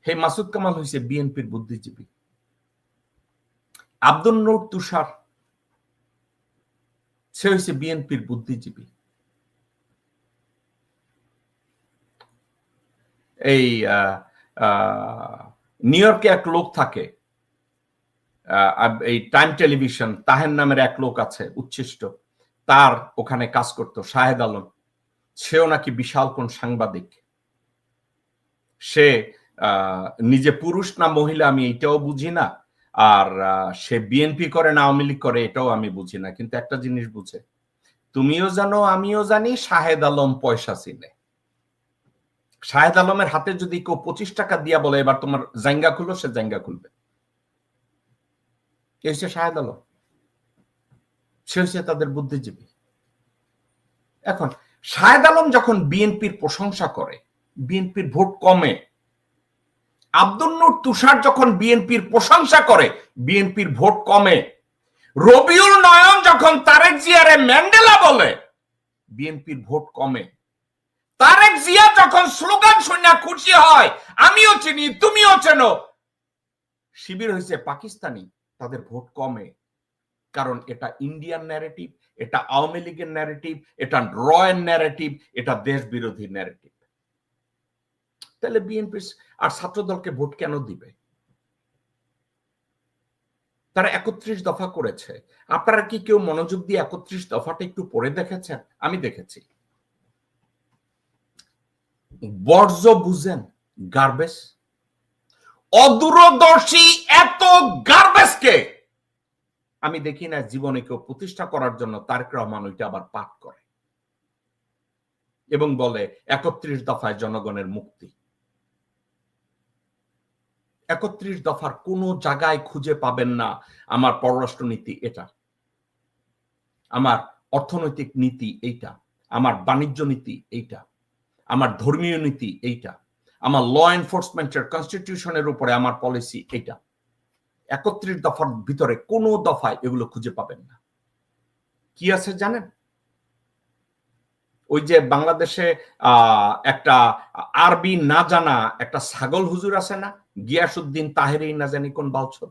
হে মাসুদ কামাল হইছে বিএনপির বুদ্ধিজীবী। আব্দুল নূর তুষার সে হইছে বিএনপির বুদ্ধিজীবী। এই নিউ ইয়র্কে এক লোক থাকে, এই টাইম টেলিভিশন, তাহের নামের এক লোক আছে উচ্ছিষ্ট, তার ওখানে কাজ করতো শাহেদ আলম। সেও নাকি বিশাল কোন সাংবাদিক। সে নিজে পুরুষ না মহিলা আমি এটাও বুঝি না, আর সে বিএনপি করে না আওয়ামী লীগ করে এটাও আমি বুঝি না, কিন্তু একটা জিনিস বুঝে, তুমিও জানো আমিও জানি শাহেদ আলম পয়সা চিনে। শাহেদ আলমের হাতে যদি কেউ 25 টাকা দিয়া বলে এবার তোমার জাঙ্গা খুলো, সে জাঙ্গা খুলবে। এই হচ্ছে শাহেদ আলম, সে হচ্ছে তাদের বুদ্ধিজীবী। এখন শাহেদ আলম যখন বিএনপির প্রশংসা করে, বিএনপির ভোট কমে। আব্দুল নূর তুষার যখন বিএনপির প্রশংসা করে, বিএনপির ভোট কমে। রবিউল নয়ন যখন তারেক জিয়ারে ম্যান্ডেলা বলে, বিএনপির ভোট কমে। তারেক জিয়া যখন স্লোগান শুনে খুশি হয়, আমিও চিনি তুমিও চেনো, শিবির হয়েছে পাকিস্তানি, তাদের ভোট কমে। কারণ এটা ইন্ডিয়ান ন্যারেটিভ, এটা আওয়ামী লীগের ন্যারেটিভ, এটা রয়ের ন্যারেটিভ, এটা দেশ বিরোধী ন্যারেটিভ। তাহলে বিএনপি আর ছাত্র দলকে ভোট কেন দিবে? তারা 31 দফা করেছে। আপনারা কি কেউ মনোযোগ দিয়ে 31 দফাটা একটু পড়ে দেখেছেন? আমি দেখেছি। বর্জ্য বুঝেন, গার্বেজ, অদূরদর্শী এত গার্বেজকে আমি দেখি না জীবনে কেউ প্রতিষ্ঠা করার জন্য তারেক রহমান ওইটা আবার পাঠ করে এবং বলে 31 দফায় জনগণের মুক্তি। 31 দফার কোন জায়গায় খুঁজে পাবেন না আমার পররাষ্ট্রনীতি এটা, আমার অর্থনৈতিক নীতি এইটা, আমার বাণিজ্য নীতি এইটা, আমার ধর্মীয় নীতি এইটা, আমার ল এনফোর্সমেন্টের কনস্টিটিউশনের উপরে আমার পলিসি এইটা। 31 দফার ভিতরে কোনো দফায় এগুলো খুঁজে পাবেন না। কি আছে জানেন? ওই যে বাংলাদেশে একটা আরবি না জানা একটা ছাগল হুজুর আছে না, গিয়াসউদ্দিন তাহেরি না জানি কোন বালছর,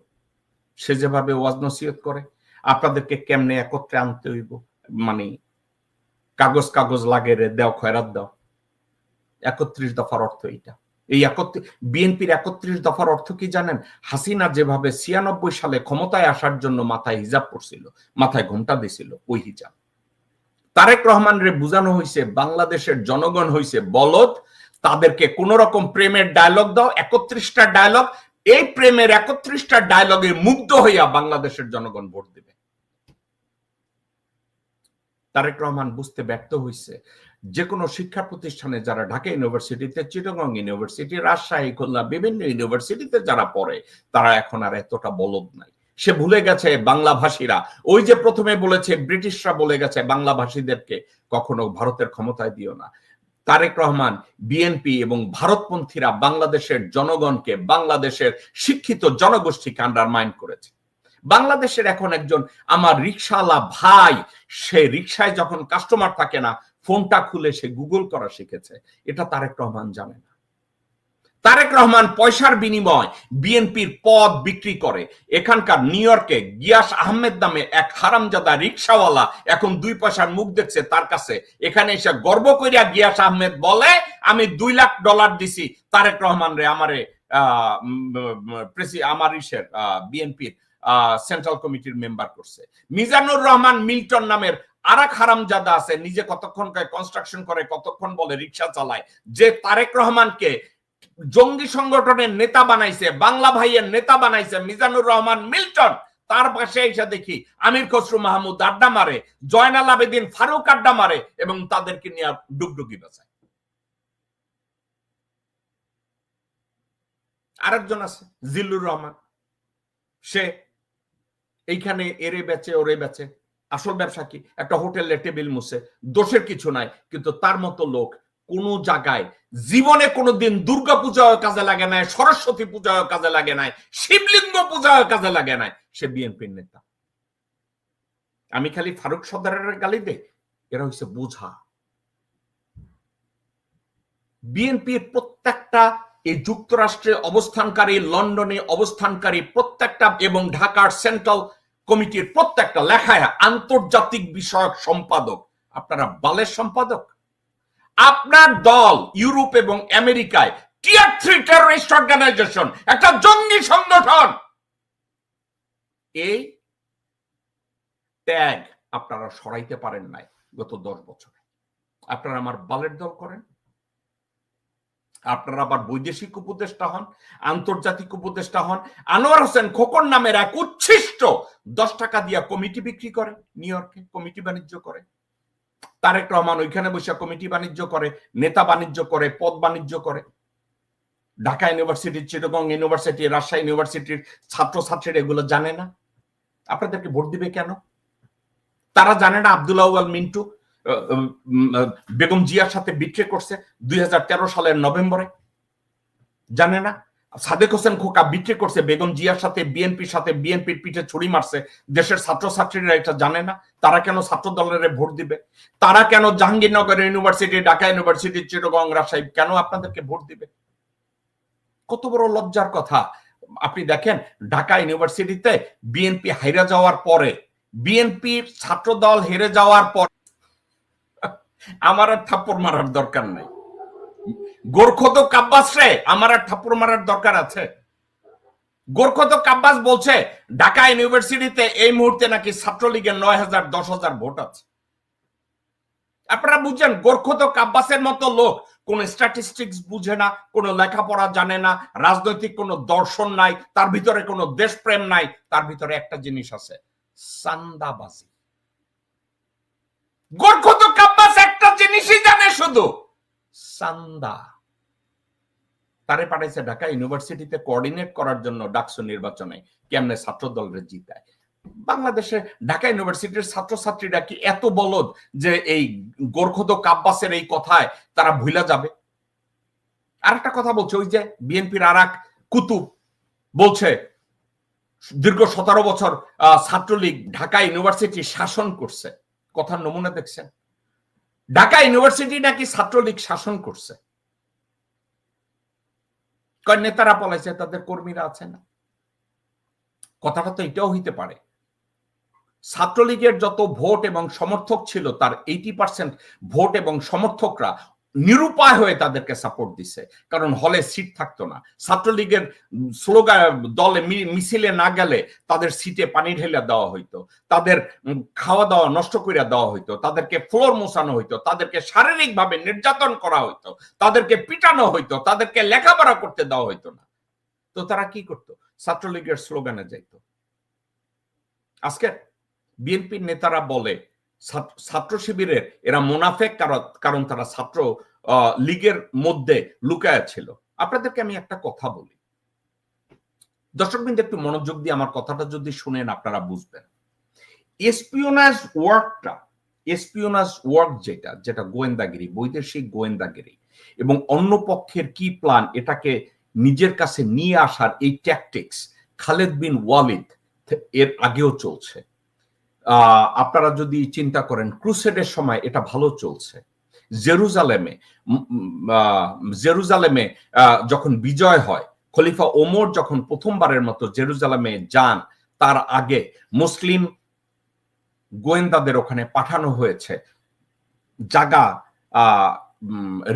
সে যেভাবে ওয়াজ নসিহত করে আপনাদেরকে কেমনে একত্রে আনতে হইব, মানে কাগজ কাগজ লাগে রে দেও খয়রাত দাও। 31 দফার অর্থ এইটা। এই বিএনপির 31 দফার অর্থ কি জানেন? হাসিনা যেভাবে 96 সালে ক্ষমতায় আসার জন্য মাথায় হিজাব পড়ছিল, মাথায় ঘোমটা দিছিল, ওই হিজাব। তারেক রহমান রে বুঝানো হয়েছে বাংলাদেশের জনগণ হয়েছে বলদ, তাদেরকে কোন রকম প্রেমের ডায়লগ দাও, 31টা ডায়লগ, এই প্রেমের 31টা ডায়লগে মুগ্ধ হইয়া বাংলাদেশের জনগণ ভোট দিবে। তারেক রহমান বুঝতে ব্যর্থ হয়েছে যে কোনো শিক্ষা প্রতিষ্ঠানে যারা ঢাকা ইউনিভার্সিটিতে, চিটাগং ইউনিভার্সিটি, রাজশাহী, খুলনা বিভিন্ন ইউনিভার্সিটিতে যারা পড়ে, তারা এখন আর এতটা বলদ নাই। সে ভুলে গেছে বাংলা ভাষীরা, ওই যে প্রথমে বলেছে ব্রিটিশরা বলে গেছে বাংলা ভাষীদেরকে কখনো ভারতের ক্ষমতায় দিও না। তারেক রহমান, বিএনপি এবং ভারতপন্থীরা বাংলাদেশের জনগণকে, বাংলাদেশের শিক্ষিত জনগোষ্ঠীকে আন্ডারমাইন করেছে। বাংলাদেশের এখন একজন আমার রিক্সাওয়ালা ভাই, সে রিক্সায় যখন কাস্টমার থাকে না, ফোনটা খুলে সে গুগল করা শিখেছে। এটা তারেক রহমান জানে না। তারেক রহমান পয়সার বিনিময় বিএনপির পদ বিক্রি করে। এখানকার নিউ ইয়র্কে গিয়াস আহমেদ নামে এক হারামজাদা রিক্সাওয়ালা এখন 2 পয়সার মুখ দেখছে তার কাছে। এখানে এসে গর্ব করিয়া গিয়াস আহমেদ বলে, আমি $2 লাখ দিছি তারেক রহমান রে, আমারে আমার বিএনপির সেন্ট্রাল কমিটির মেম্বার করছে। মিজানুর রহমান মিল্টন নামের আরেক হারামজাদা আছে, নিজে কতক্ষণ কনস্ট্রাকশন করে, কতক্ষণ বলে রিক্সা চালায়, যে তারেক রহমানকে জঙ্গি সংগঠনের নেতা বানাইছে, বাংলা ভাইয়ের নেতা বানাইছে মিজানুর রহমান মিল্টন। তার পাশে এসে দেখি আমির খসরু মাহমুদ আড্ডা মারে, জয়নাল আবেদিন ফারুক আড্ডা মারে এবং তাদেরকে নিয়ে ডুগডুগি বাঁচায়। আরেকজন আছে জিল্লুর রহমান, সে এইখানে এরে বেচে ওরে বেচে। আসল ব্যবসা কি? একটা হোটেলে টেবিল মুছে, দোষের কিছু নাই। কিন্তু তার মতো লোক কোন জায়গায় জীবনে কোনোদিন দুর্গা পূজাও কাজে লাগে নাই, সরস্বতী পূজাও কাজে লাগে নাই, শিবলিঙ্গ পূজাও কাজে লাগে নাই। সে বিএনপির নেতা। আমি খালি ফারুক সর্দারের গালি দেই, এরা হচ্ছে বোঝা। বিএনপির প্রত্যেকটা এই যুক্তরাষ্ট্রে অবস্থানকারী, লন্ডনে অবস্থানকারী প্রত্যেকটা এবং ঢাকার সেন্ট্রাল কমিটির প্রত্যেকটা লেখায় আন্তর্জাতিক বিষয়ক সম্পাদক। আপনারা বালের সম্পাদক। আপনার দল ইউরোপ এবং আমেরিকায় টিয়ার 3 টেররিস্ট অর্গানাইজেশন, একটা জঙ্গি সংগঠন। এই ট্যাগ আপনারা সরাইতে পারেন নাই গত 10 বছরে। আপনারা আমার বালের দল করেন, আপনারা আবার বৈদেশিক উপদেষ্টা হন, আন্তর্জাতিক উপদেষ্টা হন। আনোয়ার হোসেন খোকন নামের এক উচ্ছিষ্ট 10 টাকা দিয়া কমিটি বিক্রি করে, নিউ ইয়র্কে কমিটি বাণিজ্য করে। তারেক রহমান ওইখানে বসে কমিটি বাণিজ্য করে, নেতা বাণিজ্য করে, পদ বাণিজ্য করে। ঢাকা ইউনিভার্সিটি, চিটাগং ইউনিভার্সিটি, রাজশাহী ইউনিভার্সিটির ছাত্রছাত্রীরা এগুলো জানে না? আপনাদেরকে ভোট দিবে কেন? তারা জানে না আব্দুল আউয়াল মিন্টু বেগম জিয়ার সাথে বিট্রে করছে 2013 সালের নভেম্বরে? জানে না? সাদেক হোসেন খোকা বিট্রে করছে বেগম জিয়ার সাথে, বিএনপির সাথে, বিএনপির পিঠে ছুরি মারছে। দেশের ছাত্রছাত্রীরা এটা জানে না? তারা কেন ছাত্র দলের ভোট দিবে? তারা কেন জাহাঙ্গীরনগর ইউনিভার্সিটি, ঢাকা ইউনিভার্সিটি, চিটাগং, রাজশাহী কেন আপনাদেরকে ভোট দিবে? কত বড় লজ্জার কথা। আপনি দেখেন ঢাকা ইউনিভার্সিটিতে বিএনপি হাইরা যাওয়ার পরে, বিএনপির ছাত্র দল হেরে যাওয়ার পর, আমার আর থাপ্পড় মারার দরকার নাই। গোরখদক আব্বাস রে আমার আর থাপ্পড় মারার দরকার আছে? গোরখদক আব্বাস বলছে ঢাকা ইউনিভার্সিটিতে এই মুহূর্তে নাকি ছাত্রলীগের 9,000 10,000 ভোট আছে। আপনারা বুঝছেন, গোরখদক আব্বাসের মতো লোক কোন স্ট্যাটিস্টিক্স বুঝে না, কোন লেখাপড়া জানে না, রাজনৈতিক কোন দর্শন নাই, তার ভিতরে কোন দেশপ্রেম নাই। তার ভিতরে একটা জিনিস আছে, চাঁদাবাজি। গোরখদক আব্বাস একটা জিনিসই জানে, শুধু চাঁদা। তারে পাঠাইছে ঢাকা ইউনিভার্সিটিতে কোঅর্ডিনেট করার জন্য ডাকসু নির্বাচনে কেমনে ছাত্র দলের জিতায়। বাংলাদেশে ঢাকা ইউনিভার্সিটির ছাত্রছাত্রীরা কি এত বলদ যে এই গোরখদক আব্বাসের এই কথায় তারা ভুলা যাবে? আরেকটা কথা বলছে, ওই যে বিএনপির আর এক কুতুব বলছে দীর্ঘ 17 বছর ছাত্রলীগ ঢাকা ইউনিভার্সিটি শাসন করছে। কথার নমুনা দেখছেন? ঢাকা ইউনিভার্সিটি নাকি ছাত্রলীগ শাসন করছে। নেতারা পলাইছে, তাদের কর্মীরা আছে না। কথাটা তো এটাও হইতে পারে, ছাত্রলীগের যত ভোট এবং সমর্থক ছিল তার 80% ভোট এবং সমর্থকরা নিরুপায় হয়ে তাদেরকে সাপোর্ট দিছে, কারণ হলে সিট থাকতো না। ছাত্রলীগের স্লোগান দলে মিছিলে না গেলে তাদের সিটে পানি ঢেলে দেওয়া হইতো, তাদের খাওয়া দাওয়া নষ্ট করে দেওয়া হইতো, তাদেরকে ফ্লোর মোছানো হইতো, তাদেরকে শারীরিকভাবে নির্যাতন করা হইতো, তাদেরকে পিটানো হইতো, তাদেরকে লেখাপড়া করতে দেওয়া হইতো না। তো তারা কি করতো? ছাত্রলীগের স্লোগানে যাইতো। আজকে বিএনপির নেতারা বলে ছাত্র শিবিরের এরা মুনাফেক, কারণ তারা ছাত্র লীগের মধ্যে লুকায়া ছিল। আপনাদেরকে আমি একটা কথা বলি, দর্শকবৃন্দ একটু মনোযোগ দিয়ে আমার কথাটা যদি শুনেন আপনারা বুঝবেন। এসপিওনাজ ওয়ার্ক যেটা গোয়েন্দাগিরি, বৈদেশিক গোয়েন্দাগিরি এবং অন্য পক্ষের কি প্ল্যান এটাকে নিজের কাছে নিয়ে আসার এই ট্যাকটিক্স খালেদ বিন ওয়ালিদ এর আগেও চলছে। আপনারা যদি চিন্তা করেন ক্রুসেডের সময় এটা ভালো চলছে। জেরুজালেমে যখন বিজয় হয়, খলিফা ওমর যখন প্রথমবারের মতো জেরুজালেমে যান, তার আগে মুসলিম গোয়েন্দাদের ওখানে পাঠানো হয়েছে জায়গা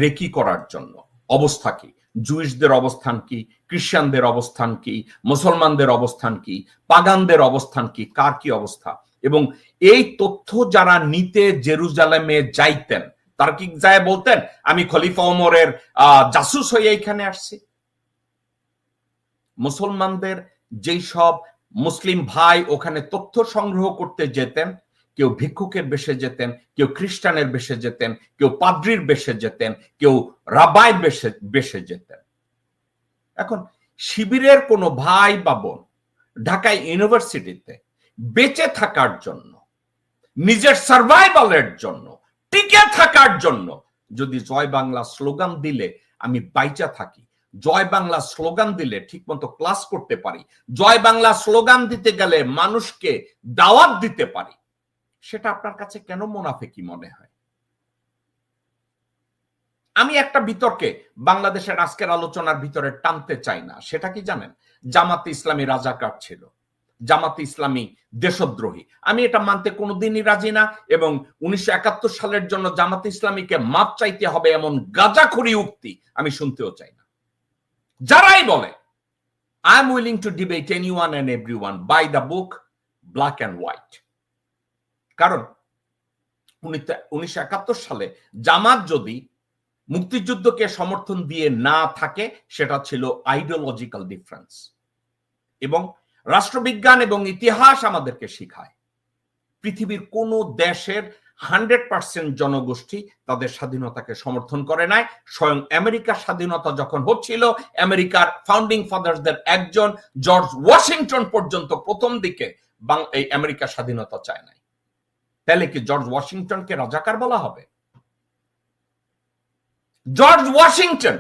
রেকি করার জন্য। অবস্থা কি, জুইশদের অবস্থান কি, খ্রিস্টানদের অবস্থান কি, মুসলমানদের অবস্থান কি, পাগানদের অবস্থান কি, কার কি অবস্থা। এবং এই তথ্য যারা নিতে জেরুজালেমে যাইতেন তারা কি যায় বলতেন আমি খলিফা ওমরের জাসুস হয়ে এখানে আসছি? মুসলমানদের যেই সব মুসলিম ভাই ওখানে তথ্য সংগ্রহ করতে যেতেন, কেউ ভিক্ষুকের বেশে যেতেন, কেউ খ্রিস্টানের বেশে যেতেন, কেউ পাদ্রির বেশে যেতেন, কেউ রাবাইর বেশে যেতেন। এখন শিবিরের কোনো ভাই বা বোন ঢাকা ইউনিভার্সিটিতে বেঁচে থাকার জন্য, নিজের সার্ভাইভালের জন্য, টিকে থাকার জন্য যদি জয় বাংলা স্লোগান দিলে আমি বাইচা থাকি, জয় বাংলা স্লোগান দিলে ঠিকমতো ক্লাস করতে পারি, জয় বাংলা স্লোগান দিতে গেলে মানুষকে দাওয়াত দিতে পারি, সেটা আপনার কাছে কেন মুনাফেকি মনে হয়? আমি একটা বিতর্কে বাংলাদেশের আজকের আলোচনার ভিতরে টানতে চাই না। সেটা কি জানেন? জামাতে ইসলামী রাজাকার ছিল, জামাতে ইসলামী দেশদ্রোহী। আমি এটা মানতে কোনোদিনই রাজি না, এবং 1971 সালের জন্য জামাতে ইসলামীকে মাপ চাইতে হবে এমন গাঁজাখুরি উক্তি আমি শুনতেও চাই না। যারাই বলে I am willing to debate anyone and everyone by the book, black and white. কারণ 1971 সালে জামাত যদি মুক্তিযুদ্ধকে সমর্থন দিয়ে না থাকে সেটা ছিল আইডিওলজিক্যাল ডিফারেন্স। এবং রাষ্ট্রবিজ্ঞান এবং ইতিহাস আমাদেরকে শিখায় পৃথিবীর কোন দেশের 100% জনগোষ্ঠী তাদের স্বাধীনতাকে সমর্থন করে নাই। স্বয়ং আমেরিকার স্বাধীনতা যখন হচ্ছিল, আমেরিকার ফাউন্ডিং ফাদারদের একজন জর্জ ওয়াশিংটন পর্যন্ত প্রথম দিকে এই আমেরিকার স্বাধীনতা চায় নাই। তাহলে কি জর্জ ওয়াশিংটনকে রাজাকার বলা হবে? জর্জ ওয়াশিংটন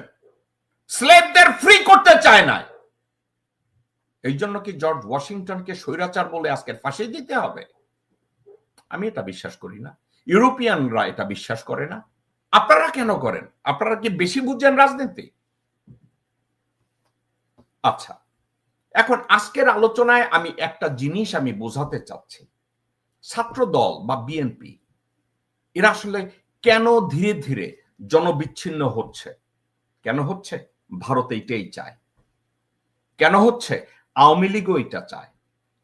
স্লেভদের ফ্রি করতে চায় না, এই জন্য কি জর্জ ওয়াশিংটনকে স্বৈরাচার বলে আজকে ফাঁসি দিতে হবে? আমি এটা বিশ্বাস করি না, ইউরোপিয়ানরা এটা বিশ্বাস করে না। আপনারা কেন করেন? আপনারা কি বেশি বুঝছেন রাজনীতি? আচ্ছা, এখন আজকের আলোচনায় আমি একটা জিনিস আমি বোঝাতে চাচ্ছি, ছাত্র দল বা বিএনপি এরা আসলে কেন ধীরে ধীরে জনবিচ্ছিন্ন হচ্ছে? কেন হচ্ছে? ভারত এইটাই চায়। কেন হচ্ছে? আওয়ামী লীগও এটা চায়।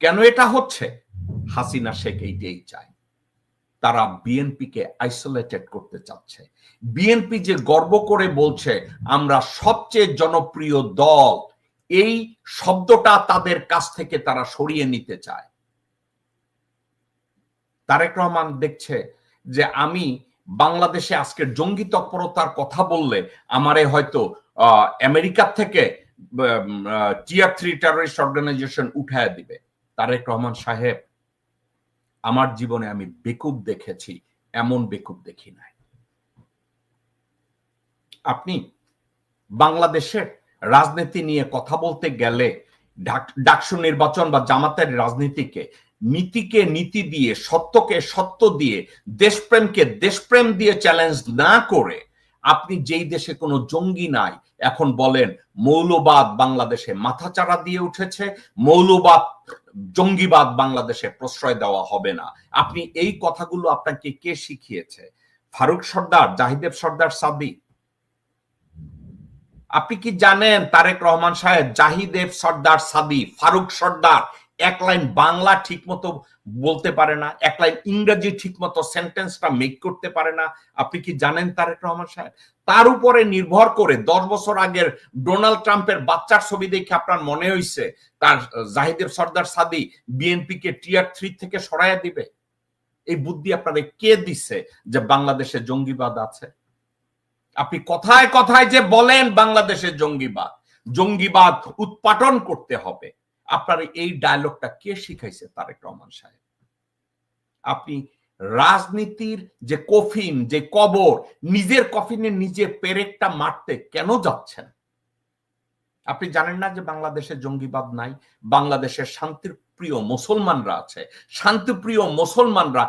কেন এটা হচ্ছে? হাসিনা শেখ এইটাই চায়। তারা বিএনপিকে আইসোলেটেড করতে চাচ্ছে। বিএনপি যে গর্ব করে বলছে আমরা সবচেয়ে জনপ্রিয় দল, এই শব্দটা তাদের কাছ থেকে তারা সরিয়ে নিতে চায়। তারেক রহমান দেখছে যে আমি বাংলাদেশে আজকের জঙ্গি তৎপরতার কথা বললে আমারে হয়তো আমেরিকার থেকে টিয়ার 3 টেররিস্ট অর্গানাইজেশন উঠায় দিবে। তারেক রহমান সাহেব, আমার জীবনে আমি বেকুব দেখেছি, এমন বেকুব দেখি নাই। আপনি বাংলাদেশের রাজনীতি নিয়ে কথা বলতে গেলে ডাকসু নির্বাচন বা জামাতের রাজনীতিকে নীতিকে নীতি দিয়ে, সত্যকে সত্য দিয়ে, দেশপ্রেমকে দেশপ্রেম দিয়ে চ্যালেঞ্জ না করে আপনি যেই দেশে কোনো জঙ্গি নাই এখন বলেন মৌলবাদ বাংলাদেশে মাথাচাড়া দিয়ে উঠেছে, মৌলবাদ জঙ্গিবাদ বাংলাদেশে প্রশ্রয় দেওয়া হবে না। আপনি এই কথাগুলো আপনাকে কে শিখিয়েছে? ফারুক সর্দার, জাহিদেব সর্দার সাদি? আপনি কি জানেন তারেক রহমান সাহেব জাহিদেব সর্দার সাদি, ফারুক সর্দার এক লাইন বাংলা ঠিক মতো বলতে পারে না, এক লাইন ইংরেজি ঠিক মতো সেন্টেন্সটা মেক করতে পারে না? আপনি কি জানেন তারেক রহমান সাহেব? তার উপরে নির্ভর করে 10 বছর আগের ডোনাল্ড ট্রাম্পের বাচ্চার ছবি দেখে আপনার মনে হইছে তার জাহিদেব সর্দার সাদি বিএনপি কে টিয়ার 3 থেকে সরাইয়া দিবে? এই বুদ্ধি আপনাদের কে দিচ্ছে যে বাংলাদেশে জঙ্গিবাদ আছে? আপনি কথায় কথায় যে বলেন বাংলাদেশে জঙ্গিবাদ, জঙ্গিবাদ উৎপাটন করতে হবে, আপনার এই ডায়লগটা কে শিখাইছে তারেক রহমান সাহেব? আপনি রাজনীতির যে কফিন, যে কবর, নিজের কফিনে নিজে পেরেকটা মারতে কেন যাচ্ছেন? আপনি জানেন না যে বাংলাদেশে জঙ্গিবাদ নাই? বাংলাদেশের শান্তির প্রিয় মুসলমানরা আছে। শান্তিপ্রিয় মুসলমানরা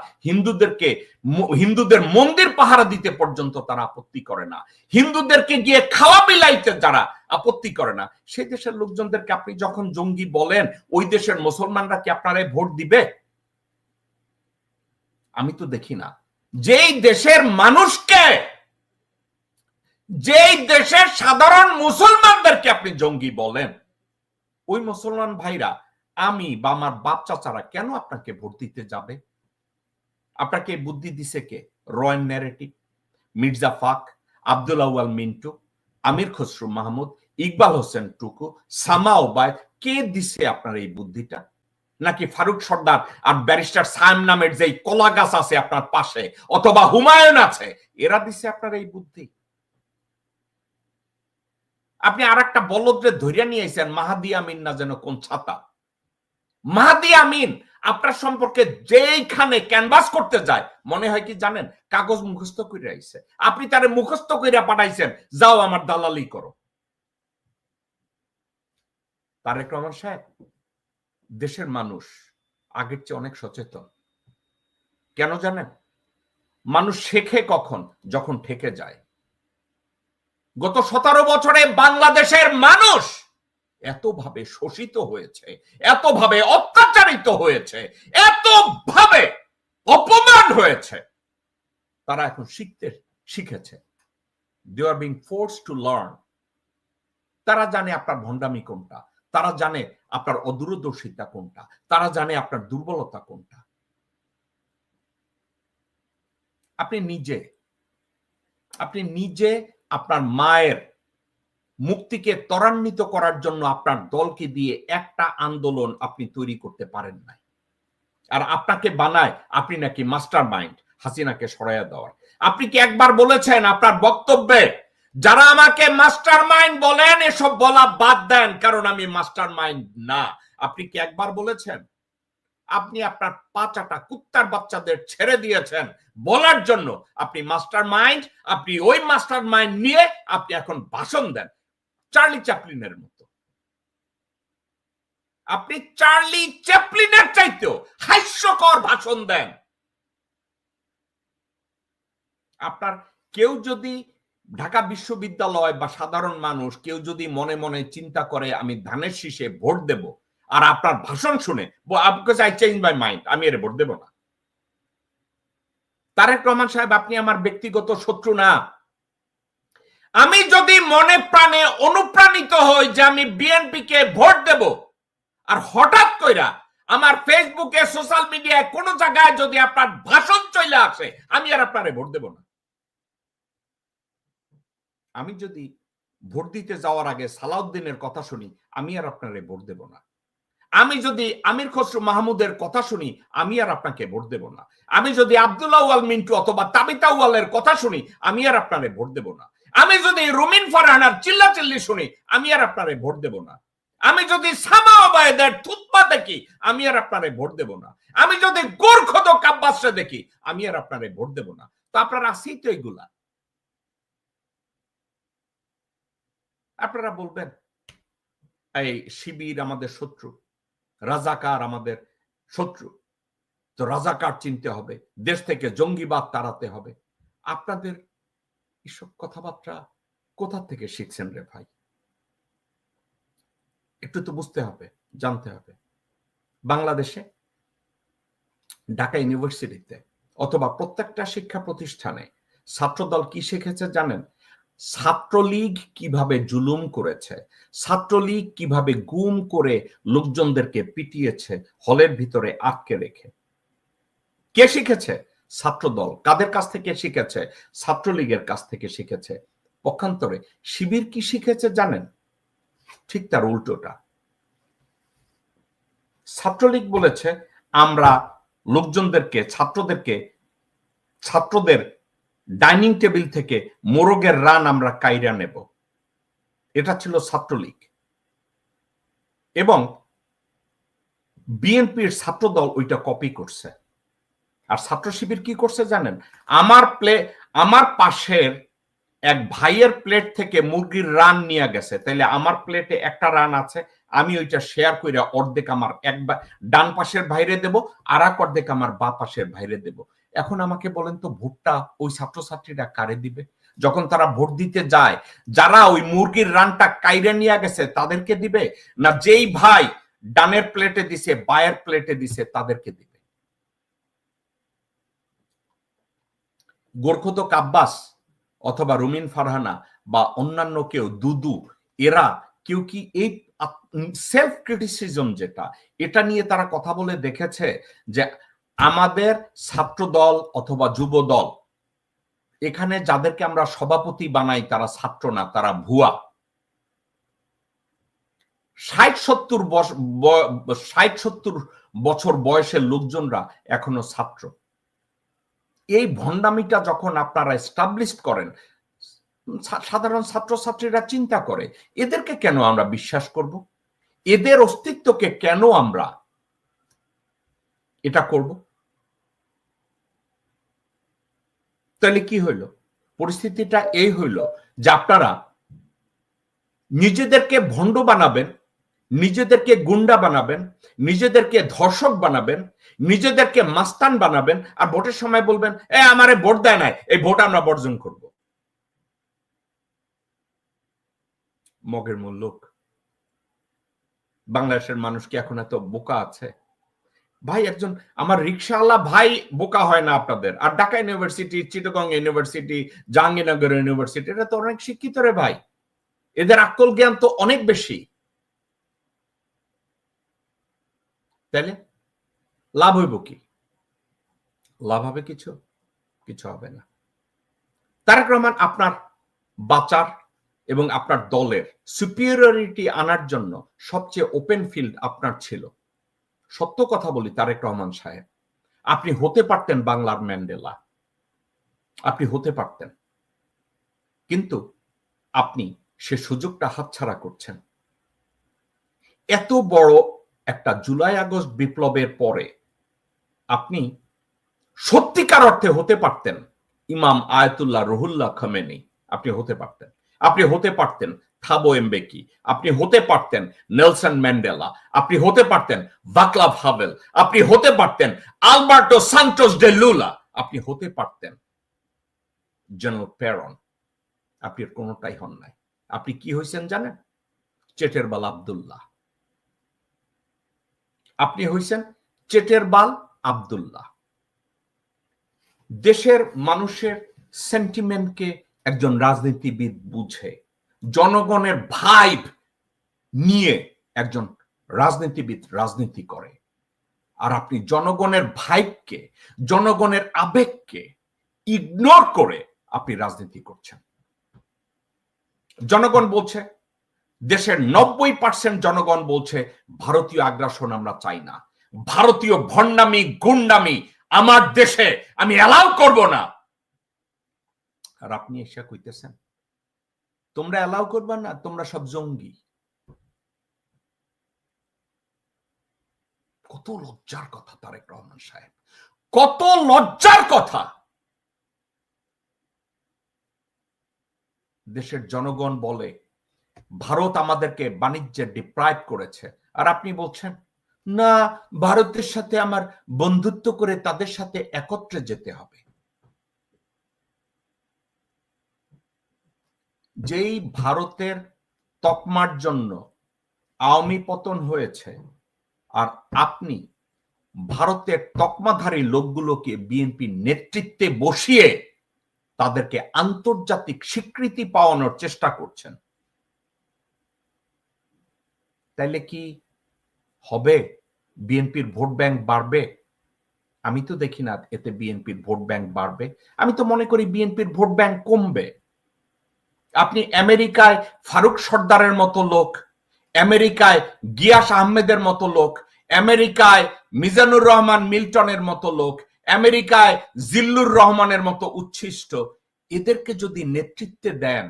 হিন্দুদের মন্দির পাহারা দিতে পর্যন্ত তারা আপত্তি করে না। হিন্দুদেরকে গিয়ে খাওয়া বিলাইতে যারা আপত্তি করে না, সেই দেশের লোকজনদেরকে আপনি যখন জঙ্গি বলেন, ওই দেশের মুসলমানরা কি আপনারে ভোট দিবে? আমি তো দেখি না। যেই দেশের মানুষকে, যেই দেশের সাধারণ মুসলমানদেরকে আপনি জঙ্গি বলেন, ওই মুসলমান ভাইরা, আমি বা আমার বাপ চাচারা কেন আপনাকে ভোট দিতে যাবে? আপনাকে বুদ্ধি দিছে কে? রয়্যাল ন্যারেটিভ, মির্জা ফাক, আব্দুল আউয়াল মিন্টু, আমির খসরু মাহমুদ, ইকবাল হোসেন টুকু, সামা ওবায়দ, কে দিছে আপনার এই বুদ্ধিটা? নাকি ফারুক সর্দার আর ব্যারিস্টার সায়েম নামের যে কলা গাছ আছে আপনার পাশে, অথবা হুমায়ুন আছে, এরা দিছে আপনার এই বুদ্ধি? আপনি আর একটা বলদরে ধরিয়া নিয়ে আইছেন, মাহাদি আমিন না যেন কোন ছাতা। মাহাদি আমিন আপনার সম্পর্কে যেইখানে ক্যানভাস করতে যায়, মনে হয় কি জানেন, কাগজ মুখস্থ করে আইছে। আপনি তারে মুখস্থ করে পাঠাইছেন, যাও আমার দালালি করো। তারেক রহমান সাহেব, দেশের মানুষ আগের চেয়ে অনেক সচেতন। কেন জানেন? মানুষ শেখে কখন? যখন ঠেকে যায়। গত 17 বছরে বাংলাদেশের মানুষ এতভাবে শোষিত হয়েছে, এতভাবে অত্যাচারিত হয়েছে, এতভাবে অপমান হয়েছে, তারা এখন শিখতে শিখেছে। They are being forced to learn. তারা জানে আপনার ভণ্ডামি কোনটা, তারা জানে আপনার অদূরদর্শিতা কোনটা, তারা জানে আপনার দুর্বলতা কোনটা। আপনি নিজে আপনার মায়ের মুক্তিকে ত্বরান্বিত করার জন্য আপনার দলকে দিয়ে একটা আন্দোলন আপনি তৈরি করতে পারেন নাই। আর আপনাকে বানায় আপনি নাকি মাস্টার মাইন্ড, হাসিনাকে সরাইয়া দেওয়ার। আপনি কি একবার বলেছেন আপনার বক্তব্যে, যারা আমাকে মাস্টার মাইন্ড বলেন এসব বলা বাদ দেন, কারণ আমি মাস্টার মাইন্ড না? আপনি কি একবার বলেছেন? আপনি আপনার পাঁচাটা কুত্তার বাচ্চাদের ছেড়ে দিয়েছেন বলার জন্য আপনি মাস্টার মাইন্ড, আপনি ওই মাস্টার মাইন্ড নিয়ে আপনি এখন ভাষণ দেন চার্লি চ্যাপলিনের মতো। আপনি চার্লি চ্যাপলিনের চাইতেও হাস্যকর ভাষণ দেন। আপনার কেউ যদি ঢাকা বিশ্ববিদ্যালয় বা সাধারণ মানুষ কেউ যদি মনে মনে চিন্তা করে আমি ধানের শীষে ভোট দেব, আর আপনার ভাষণ শুনে আই চেঞ্জ মাই মাইন্ড, আমি এর ভোট দেব না। তারেক রহমান সাহেব, আপনি আমার ব্যক্তিগত শত্রু না। আমি যদি মনে প্রাণে অনুপ্রাণিত হই যে আমি বিএনপি কে ভোট দেব, আর হঠাৎ কইরা আমার ফেসবুকে সোশ্যাল মিডিয়ায় কোন জায়গায় যদি আপনার ভাষণ চলে আসে, আমি আর আপনারে ভোট দেব না। আমি যদি ভোট দিতে যাওয়ার আগে সালাউদ্দিনের কথা শুনি, আমি আর আপনারে ভোট দেব না। আমি যদি আমির খসরু মাহমুদের কথা শুনি, আমি আর আপনাকে ভোট দেব না। আমি যদি আব্দুল্লাহ ওয়াল মিন্টু অথবা তাবিতা ওয়ালের কথা শুনি, আমি আর আপনারে ভোট দেব না। আমি যদি রুমিন ফারহানার চিল্লাচিল্লি শুনি, আমি আর আপনারে ভোট দেব না। আমি যদি সামা ওবায়েদের থুতপা দেখি, আমি আর আপনারে ভোট দেব না। আমি যদি গোরখদ কাব্বাসে দেখি, আমি আর আপনারে ভোট দেব না। তো আপনারা আসেই তো এগুলা। আপনারা বলবেন এই শিবির আমাদের শত্রু, রাজাকার আমাদের শত্রু, তো রাজাকার চিনতে হবে, দেশ থেকে জঙ্গিবাদ তাড়াতে হবে। আপনাদের এসব কথাবার্তা কোথা থেকে শিখছেন রে ভাই? একটু তো বুঝতে হবে, জানতে হবে। বাংলাদেশে ঢাকা ইউনিভার্সিটিতে অথবা প্রত্যেকটা শিক্ষা প্রতিষ্ঠানে ছাত্রদল কি শিখেছে জানেন? ছাত্রলীগ কিভাবে জুলুম করেছে, ছাত্রলীগ কিভাবে গুম করে লোকজনদেরকে পিটিয়েছে হলের ভিতরে আটকে রেখে। কে শিখেছে? ছাত্রদল। কাদের কাছ থেকে শিখেছে? ছাত্রলীগের কাছ থেকে শিখেছে। পক্ষান্তরে শিবির কি শিখেছে জানেন? ঠিক তার উল্টোটা। ছাত্রলীগ বলেছে আমরা লোকজনদেরকে, ছাত্রদের ডাইনিং টেবিল থেকে মোরগের রান আমরা কাইরা নেব। এটা ছিল ছাত্রলীগ। এবং বিএনপির ছাত্রদল ওইটা কপি করছে। আর ছাত্র শিবির কি করছে জানেন? আমার পাশের এক ভাইয়ের প্লেট থেকে মুরগির রান নিয়ে গেছে, তাইলে আমার প্লেটে একটা রান আছে, আমি ওইটা শেয়ার করে অর্ধেক আমার ডান পাশের ভাইরে দেব, আর এক অর্ধেক আমার বা পাশের ভাইরে দেব। এখন আমাকে বলেন তো, ভোটটা ওই ছাত্রছাত্রীরা কারে দিবে? যখন তারা ভোট দিতে যায়, যারা ওই মুরগির রানটা কাইরে নিয়ে গেছে তাদেরকে দিবে, না যেই ভাই ডানের প্লেটে দিছে বায়ের প্লেটে দিছে তাদেরকে দিবে? গোরখদ কাব্বাস অথবা রুমিন ফারহানা বা অন্যান্য কেউ, দুদু, এরা কেউ কি এই সেলফ ক্রিটিসিজম যেটা, এটা নিয়ে তারা কথা বলে দেখেছে যে আমাদের ছাত্র দল অথবা যুব দল, এখানে যাদেরকে আমরা সভাপতি বানাই তারা ছাত্র না, তারা ভুয়া। ৬০-৭০ বছর বয়সের লোকজনরা এখনো ছাত্র। এই ভণ্ডামিটা যখন আপনারা এস্টাবলিশ করেন, সাধারণ ছাত্রছাত্রীরা চিন্তা করে এদেরকে কেন আমরা বিশ্বাস করব, এদের অস্তিত্বকে কেন আমরা এটা করব? তাহলে কি হইল? পরিস্থিতিটা এই হইল যে আপনারা নিজেদেরকে ভণ্ড বানাবেন, নিজেদেরকে গুন্ডা বানাবেন, নিজেদেরকে ধর্ষক বানাবেন, নিজেদেরকে মাস্তান বানাবেন, আর ভোটের সময় বলবেন আমারে ভোট দেয় নাই, এই ভোট আমরা বর্জন করব। মগের মূল লোক। বাংলাদেশের মানুষ কি এখন এত বোকা আছে? ভাই, একজন আমার রিক্সাওয়ালা ভাই বোকা হয় না আপনাদের। আর Dhaka university, Chittagong university, Jahangirnagar university, এরা তো অনেক শিক্ষিত রে ভাই, এদের আকল জ্ঞান তো অনেক বেশি। তাইলে লাভ হইব কি? লাভ হবে কিছু? কিছু হবে না। তারেক রহমান আপনার বাঁচার এবং আপনার দলের সুপিরিয়রিটি আনার জন্য সবচেয়ে ওপেন ফিল্ড আপনার ছিল। সত্য কথা বলি তারেক রহমান সাহেব, আপনি হতে পারতেন বাংলার ম্যান্ডেলা। আপনি হতে পারতেন, কিন্তু আপনি সে সুযোগটা হাতছাড়া করছেন। এত বড় একটা জুলাই আগস্ট বিপ্লবের পরে আপনি সত্যিকার অর্থে হতে পারতেন ইমাম আয়াতুল্লাহ রুহুল্লাহ খামেনি। আপনি হতে পারতেন, আপনি হতে পারতেন থাবো এমবেকি, আপনি হতে পারতেন নেলসন ম্যান্ডেলা, আপনি হতে পারতেন ভাকলাভ হাভেল, আপনি হতে পারতেন আলবার্টো সান্টোস ডে লুলা, আপনি হতে পারতেন জেনারেল পেরন। আপনি কোনোটাই হন নাই। আপনি কি হয়েছেন জানেন? চেটের বাল আব্দুল্লাহ। আপনি হয়েছেন চেটের বাল আব্দুল্লাহ। দেশের মানুষের সেন্টিমেন্টকে একজন রাজনীতিবিদ বুঝে, জনগণের ভাইব নিয়ে একজন রাজনীতিবিদ রাজনীতি করে। আর আপনি জনগণের ভাইবকে, জনগণের আবেগকে ইগনোর করে আপনি রাজনীতি করছেন। জনগণ বলছে, দেশের 90% জনগণ বলছে ভারতীয় আগ্রাসন আমরা চাই না, ভারতীয় ভণ্ডামি গুন্ডামি আমার দেশে আমি অ্যালাউ করব না। আর আপনি এসে কইতেছেন তোমরা অ্যালাউ করবা না, তোমরা সব জঙ্গি। কত লজ্জার কথা তারেক রহমান সাহেব, কত লজ্জার কথা। দেশের জনগণ বলে ভারত আমাদেরকে বাণিজ্যে ডিপ্রাইভ করেছে, আর আপনি বলছেন না ভারতের সাথে আমার বন্ধুত্ব করে তাদের সাথে একত্রে যেতে হবে। যেই ভারতের তকমার জন্য আওয়ামী পতন হয়েছে, আর আপনি ভারতের তকমাধারী লোকগুলোকে বিএনপি নেতৃত্বে বসিয়ে তাদেরকে আন্তর্জাতিক স্বীকৃতি পাওয়ানোর চেষ্টা করছেন, তাইলে কি হবে? বিএনপির ভোট ব্যাংক বাড়বে? আমি তো দেখি না এতে বিএনপির ভোট ব্যাংক বাড়বে। আমি তো মনে করি বিএনপির ভোট ব্যাংক কমবে। আপনি আমেরিকায় ফারুক সর্দারের মতো লোক, আমেরিকায় গিয়াস আহমেদের মতো লোক, আমেরিকায় মিজানুর রহমান মিল্টনের মতো লোক, আমেরিকায় জিল্লুর রহমানের মতো উচ্ছিষ্ট, এদেরকে যদি নেতৃত্বে দেন,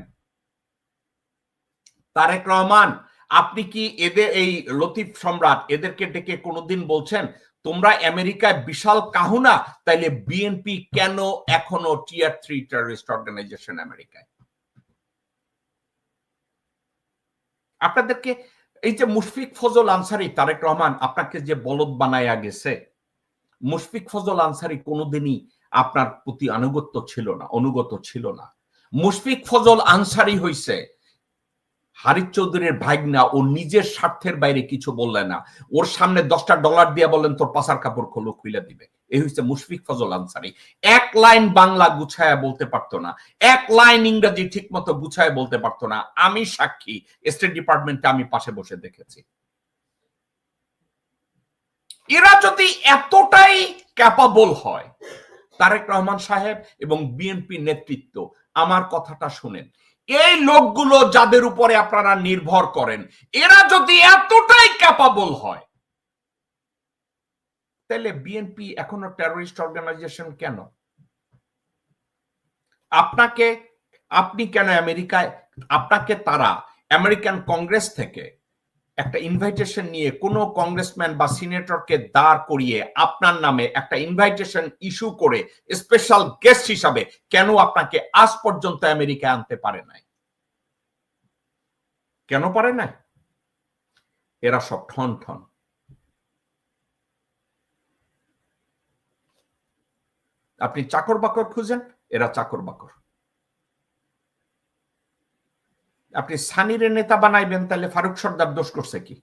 তারেক রহমান আপনি কি এদের এই লতিফ সম্রাট এদেরকে ডেকে কোনোদিন বলছেন তোমরা আমেরিকায় বিশাল কাহুনা, তাইলে বিএনপি কেন এখনো টিয়ার 3 টেররিস্ট অর্গানাইজেশন আমেরিকায়? আপনাদেরকে এই যে মুশফিক ফজল আনসারী, তারেক রহমান আপনাকে যে বলদ বানায়া গেছে, মুশফিক ফজল আনসারী কোনোদিনই আপনার প্রতি আনুগত্য ছিল না, অনুগত ছিল না। মুশফিক ফজল আনসারী হইছে হারিস চৌধুরীর ভাগনা, ও নিজের স্বার্থের বাইরে কিছু বললে না, ওর সামনে $10 দিয়ে বলেন তোর পাশার কাপড় খোলো, খুলে দিবে। এই হচ্ছে মুশফিক ফজল আনসারী। এক লাইন বাংলা গুছায়া বলতে পারতো না, এক লাইন ইংরেজি ঠিক মতো গুছায় বলতে পারতো না। আমি সাক্ষী, স্টেট ডিপার্টমেন্টে আমি পাশে বসে দেখেছি। এরা যদি এতটাই ক্যাপাবল হয়, তারেক রহমান সাহেব এবং বিএনপি নেতৃত্ব আমার কথাটা শুনেন, এই লোকগুলো যাদের উপরে আপনারা নির্ভর করেন, এরা যদি এতটাই ক্যাপাবল হয়, তাহলে বিএনপি এখনো টেররিস্ট অর্গানাইজেশন কেন? আপনাকে, আপনি কেন আমেরিকায়, আপনাকে তারা আমেরিকান কংগ্রেস থেকে একটা ইনভাইটেশন নিয়ে কোনো কংগ্রেসম্যান বা সিনেটরকে দাঁড় করিয়ে আপনার নামে একটা ইনভাইটেশন ইস্যু করে স্পেশাল গেস্ট হিসাবে কেন আপনাকে আজ পর্যন্ত আমেরিকায় আনতে পারে নাই? কেন পারে নাই? এরা সব ঠন ঠন। আপনি চাকর বাকর খুঁজেন, এরা চাকর বাকর। আপনি সানিরে নেতা বানাইবেন, তাহলে ফারুক সর্দার দোষ করছে কি?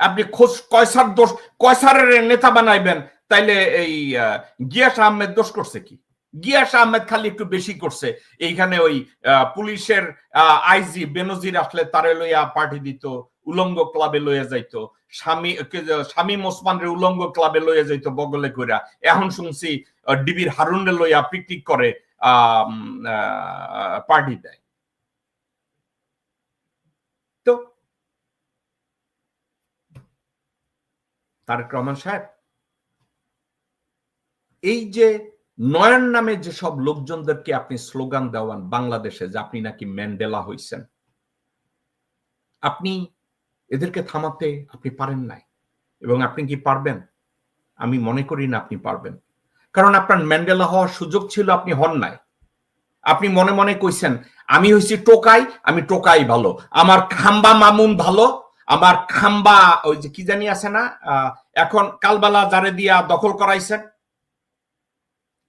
আপনি কয়সার দোষ, কয়সারের নেতা বানাইবেন, তাইলে এই গিয়াস আহমেদ দোষ করছে কি? গিয়াস আহমেদ খালি একটু বেশি করছে, এইখানে ওই পুলিশের আইজি বেনজির আসলে তারে লইয়া পার্টি দিত, উলঙ্গ ক্লাবে লইয়া যাইতো, শামীম ওসমানরে উলঙ্গ ক্লাবে লইয়া যাইতো বগলে কইরা। এখন শুনছি ডিবির হারুনরে লইয়া পিকনিক করে পার্টি দেয়। তো তারেক রহমান সাহেব, এই যে নয়ন নামে যেসব লোকজনদেরকে আপনি স্লোগান দেওয়ান বাংলাদেশে যে আপনি নাকি ম্যান্ডেলা হইছেন, আপনি এদেরকে থামাতে আপনি পারেন নাই, এবং আপনি কি পারবেন? আমি মনে করি না আপনি পারবেন, কারণ আপনার ম্যান্ডেলা হওয়ার সুযোগ ছিল, আপনি হন নাই। আপনি মনে মনে কইছেন আমি হইছি টোকাই, আমি টোকাই ভালো, আমার খাম্বা মামুন ভালো, আমার খাম্বা ওই যে কি জানি আছে না এখন কালবালা যারে দিয়া দখল করাইছেন,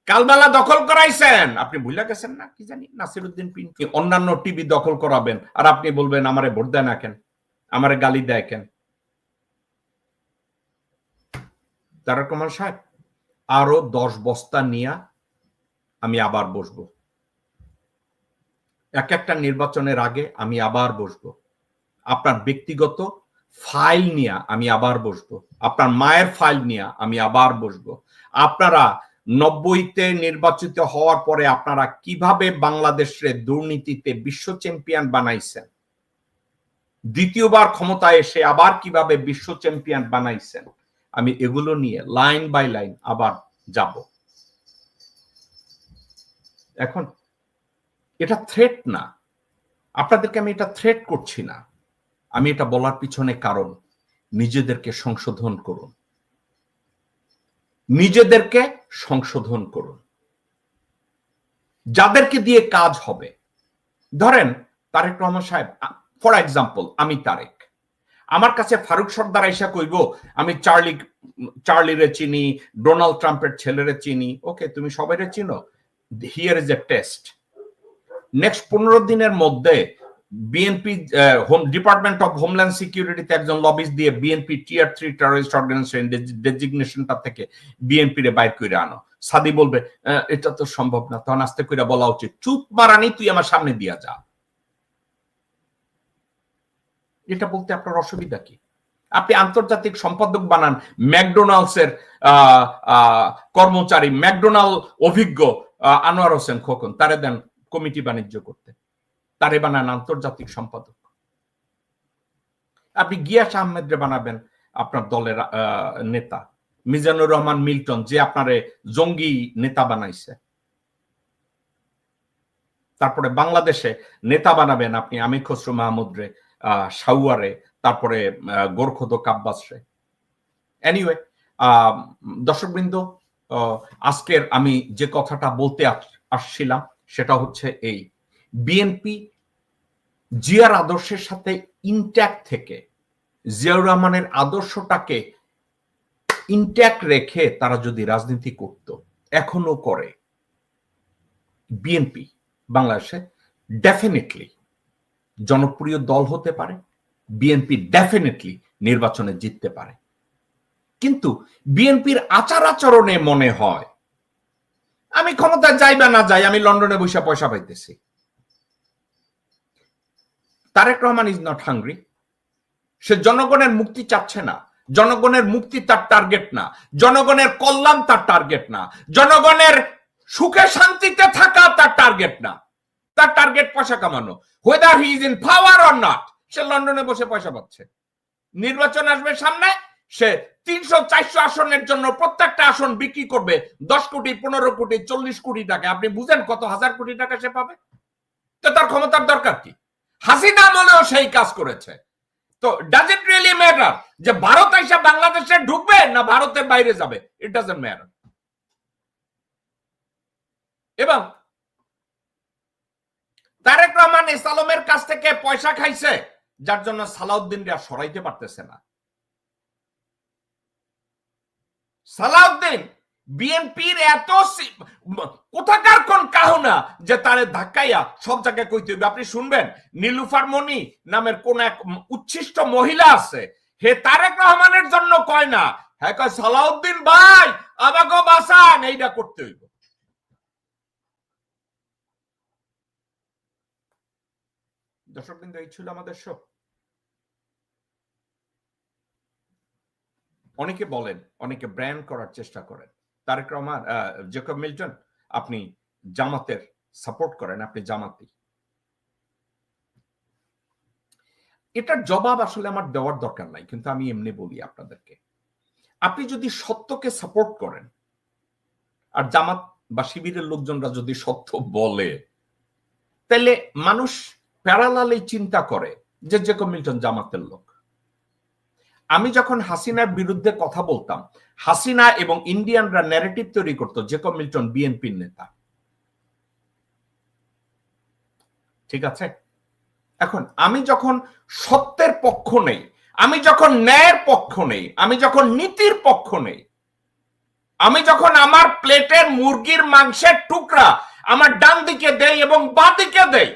কালবালা দখল করাইছেন, আপনি ভুলে গেছেন না কি জানি নাসিরউদ্দিন পিন্টু, অন্যান্য টিভি দখল করাবেন আর আপনি বলবেন আমারে ভোট দেয় না কেন, আমারে গালি দেয় কেন। তারেক রহমান সাহেব, আরো 10 বস্তা নিয়ে আমি আবার বসবো, এক একটা নির্বাচনের আগে আমি আবার বসবো, আপনার ব্যক্তিগত ফাইল নিয়ে আমি আবার বসবো, আপনার মায়ের ফাইল নিয়ে আমি আবার বসবো। আপনারা 90-তে নির্বাচিত হওয়ার পরে আপনারা কিভাবে বাংলাদেশের দুর্নীতিতে বিশ্ব চ্যাম্পিয়ন বানাইছেন, দ্বিতীয়বার ক্ষমতায় এসে আবার কিভাবে বিশ্ব চ্যাম্পিয়ন বানাইছেন, আমি এগুলো নিয়ে লাইন বাই লাইন আবার যাব। এখন এটা থ্রেট না, আপনাদেরকে আমি এটা থ্রেট করছি না, আমি এটা বলার পিছনে কারণ নিজেদেরকে সংশোধন করুন, নিজেদেরকে সংশোধন করুন। যাদেরকে দিয়ে কাজ হবে, ধরেন তারেক রহমান সাহেব, ফর এক্সাম্পল আমি তারেক, আমার কাছে ফারুক সর্দার আইসা কইব আমি চার্লিরে চিনি, ডোনাল্ড ট্রাম্পের ছেলেরে চিনি, ওকে তুমি সবাইরে চিনো, here is a test. Next 15 দিনের মধ্যে বিএনপি ডিপার্টমেন্ট অফ হোমল্যান্ড সিকিউরিটিতে একজন লবিস্ট দিয়ে বিএনপি টিয়ার 3 টেররিস্ট অর্গানাইজেশন ডেজিগনেশনটা থেকে বিএনপি রে বাইর করে আনো। সাদি বলবে এটা তো সম্ভব না, তখন আস্তে করে বলা উচিত চুপ মারানি তুই আমার সামনে দিয়া যা। এটা বলতে আপনার অসুবিধা কি? আপনি আন্তর্জাতিক সম্পাদক বানান ম্যাকডোনাল্ডস এর কর্মচারী, ম্যাকডোনাল্ড অভিজ্ঞ আনোয়ার হোসেন খোকন, তারে দেন কমিটি বাণিজ্য করতে, তারে বানান আন্তর্জাতিক সম্পাদক। আপনি গিয়াস আহমেদরে বানাবেন আপনার দলের নেতা, মিজানুর রহমান মিল্টন যে আপনারে জঙ্গি নেতা বানাইছে। তারপরে বাংলাদেশে নেতা বানাবেন আপনি আমির খসরু মাহমুদ রে, সাউয়ারে, তারপরে গোরখোদক আব্বাস রে। এনিওয়ে দর্শকবৃন্দ, আজকের আমি যে কথাটা বলতে আসছিলাম সেটা হচ্ছে এই, বিএনপি জিয়ার আদর্শের সাথে ইনট্যাক্ট থেকে, জিয়াউর রহমানের আদর্শটাকে ইনট্যাক্ট রেখে তারা যদি রাজনীতি করত, এখনো করে, বিএনপি বাংলাদেশে ডেফিনেটলি জনপ্রিয় দল হতে পারে, বিএনপি ডেফিনেটলি নির্বাচনে জিততে পারে। কিন্তু বিএনপির আচার আচরণে মনে হয় আমি ক্ষমতা যাই বা না যাই, আমি লন্ডনে বসে পয়সা পাইতেছি। Tarek Rahman is not hungry, সে জনগণের মুক্তি চাচ্ছে না, জনগণের মুক্তি তার টার্গেট না, জনগণের কল্যাণ তার টার্গেট না, জনগণের সুখে শান্তিতে থাকা তার টার্গেট না, তার টার্গেট পয়সা কামানো। whether he is in power or not, সে লন্ডনে বসে পয়সা পাচ্ছে। নির্বাচন আসবে সামনে, সে 300-400 আসনের জন্য প্রত্যেকটা আসন বিক্রি করবে 10 কোটি, 15 কোটি, 40 কোটি টাকা। আপনি বুঝেন কত হাজার কোটি টাকা সে পাবে? তো তার ক্ষমতার দরকার কি? হাসিনা আমলেও সেই কাজ করেছে। তো ডাজ ইট রিয়েলি ম্যাটার যে ভারত আইসা বাংলাদেশে ঢুকবে না ভারতের বাইরে যাবে? It doesn't matter. এবং তারেক রহমান ইসলামের কাছ থেকে পয়সা খাইছে, যার জন্য সালাউদ্দিনরা সরাইতে পারতেছে না। সালাউদ্দিন বিএনপির এত কোথাকার কোন কাহনা যে তারে ধাক্কাইয়া সব জায়গায় কইতে হইবে। আপনি শুনবেন নীলুফার মনি নামের কোন এক উচ্ছিষ্ট মহিলা আছে, হে তারেক রহমানের জন্য কয় না, হ্যাঁ কয় সালাউদ্দিন ভাই আমাকে বাঁচান, এইটা করতে হইব। দর্শকবৃন্দ, এই ছিল আমাদের শো। অনেকে বলেন, অনেকে ব্র্যান্ড করার চেষ্টা করেন, তারেক রহমান, জেকব মিল্টন আপনি জামাতের সাপোর্ট করেন, আপনি জামাতি। এটার জবাব আসলে আমার দেওয়ার দরকার নাই, কিন্তু আমি এমনি বলি আপনাদেরকে, আপনি যদি সত্যকে সাপোর্ট করেন আর জামাত বা শিবিরের লোকজনরা যদি সত্য বলে, তাহলে মানুষ প্যারালালি চিন্তা করে যে জেকব মিল্টন জামাতের লোক। আমি যখন হাসিনার বিরুদ্ধে কথা বলতাম, হাসিনা এবং ইন্ডিয়ানরা ন্যারেটিভ তৈরি করতো জেকব মিল্টন বিএনপির নেতা। ঠিক আছে, এখন আমি যখন সত্যের পক্ষ নেই, আমি যখন ন্যায়ের পক্ষ নেই, আমি যখন নীতির পক্ষ নেই, আমি যখন আমার প্লেটের মুরগির মাংসের টুকরা আমার ডান দিকে দেই এবং বাঁ দিকে দেই,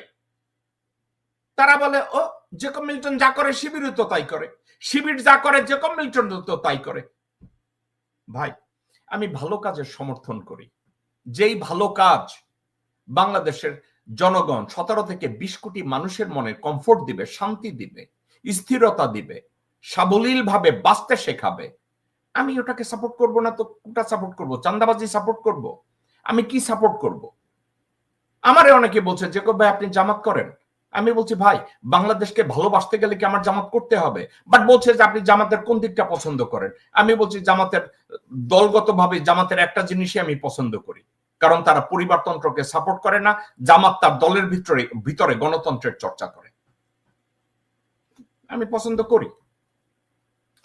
তারা বলে ও জেকব মিল্টন যা করে শিবির তো তাই করে, শিবির যা করে জেকব মিল্টন তো তাই করে। ভাই, আমি ভালো কাজের সমর্থন করি, যেই ভালো কাজ বাংলাদেশের জনগণ 17 থেকে 20 কোটি মানুষের মনে কমফোর্ট দিবে, শান্তি দিবে, স্থিরতা দিবে, সাবলীল ভাবে বাঁচতে শেখাবে, আমি ওটাকে সাপোর্ট করব না তো কোনটা সাপোর্ট করব? চাঁদাবাজি সাপোর্ট করব? আমি কি সাপোর্ট করব? আমারে অনেকে বলছে জেকব ভাই আপনি জামাত করেন। আমি বলছি ভাই, বাংলাদেশকে ভালোবাসতে গেলে কি আমার জামাত করতে হবে? বাট বলছে যে আপনি জামাতের কোন দিকটা পছন্দ করেন। আমি বলছি জামাতের দলগতভাবে জামাতের একটা জিনিসই আমি পছন্দ করি, কারণ তারা পরিবারতন্ত্রকে সাপোর্ট করে না। জামাত তার দলের ভিতরে গণতন্ত্রের চর্চা করে, আমি পছন্দ করি।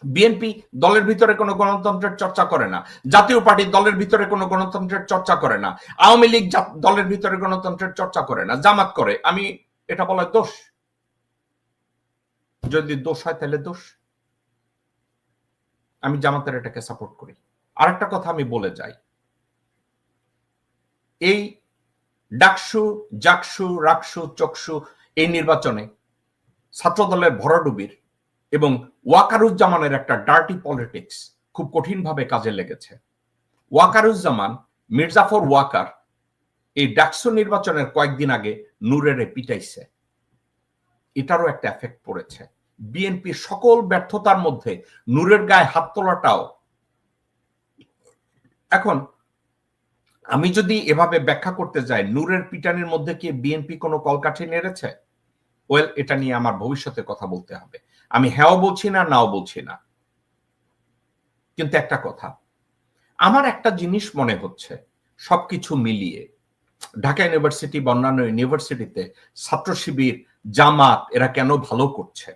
বিএনপি দলের ভিতরে কোনো গণতন্ত্রের চর্চা করে না, জাতীয় পার্টি দলের ভিতরে কোনো গণতন্ত্রের চর্চা করে না, আওয়ামী লীগ দলের ভিতরে গণতন্ত্রের চর্চা করে না, জামাত করে। আমি এটা বলা দোষ? যদি দোষ হয় তাহলে দোষ। আমি জামাতের এটাকে সাপোর্ট করি। আরেকটা কথা আমি বলে যাই, এই ডাকসু, জাকসু, রাকসু, চকসু এই নির্বাচনে ছাত্রদলের ভরাডুবির এবং ওয়াকারুজ্জামানের একটা ডার্টি পলিটিক্স খুব কঠিনভাবে কাজে লেগেছে। ওয়াকারুজ্জামান, মির্জাফর ওয়াকার এই ডাকসু নির্বাচনের কয়েকদিন আগে নূরেরে পিটাইছে, এটারও একটা এফেক্ট পড়েছে। বিএনপির সকল ব্যর্থতার মধ্যে নূরের গায়ে হাত তোলাটাও। এখন আমি যদি এভাবে ব্যাখ্যা করতে যাই, নূরের পিটানির মধ্যে কি বিএনপি কোনো কলকাঠি নেড়েছে? ওয়েল, এটা নিয়ে আমার ভবিষ্যতে কথা বলতে হবে। আমি হ্যাঁও বলছি না, নাও বলছি না, কিন্তু একটা কথা, আমার একটা জিনিস মনে হচ্ছে সবকিছু মিলিয়ে ঢাকা ইউনিভার্সিটি বা অন্যান্য ইউনিভার্সিটিতে ছাত্র শিবির, জামাত এরা কেন ভালো করছে,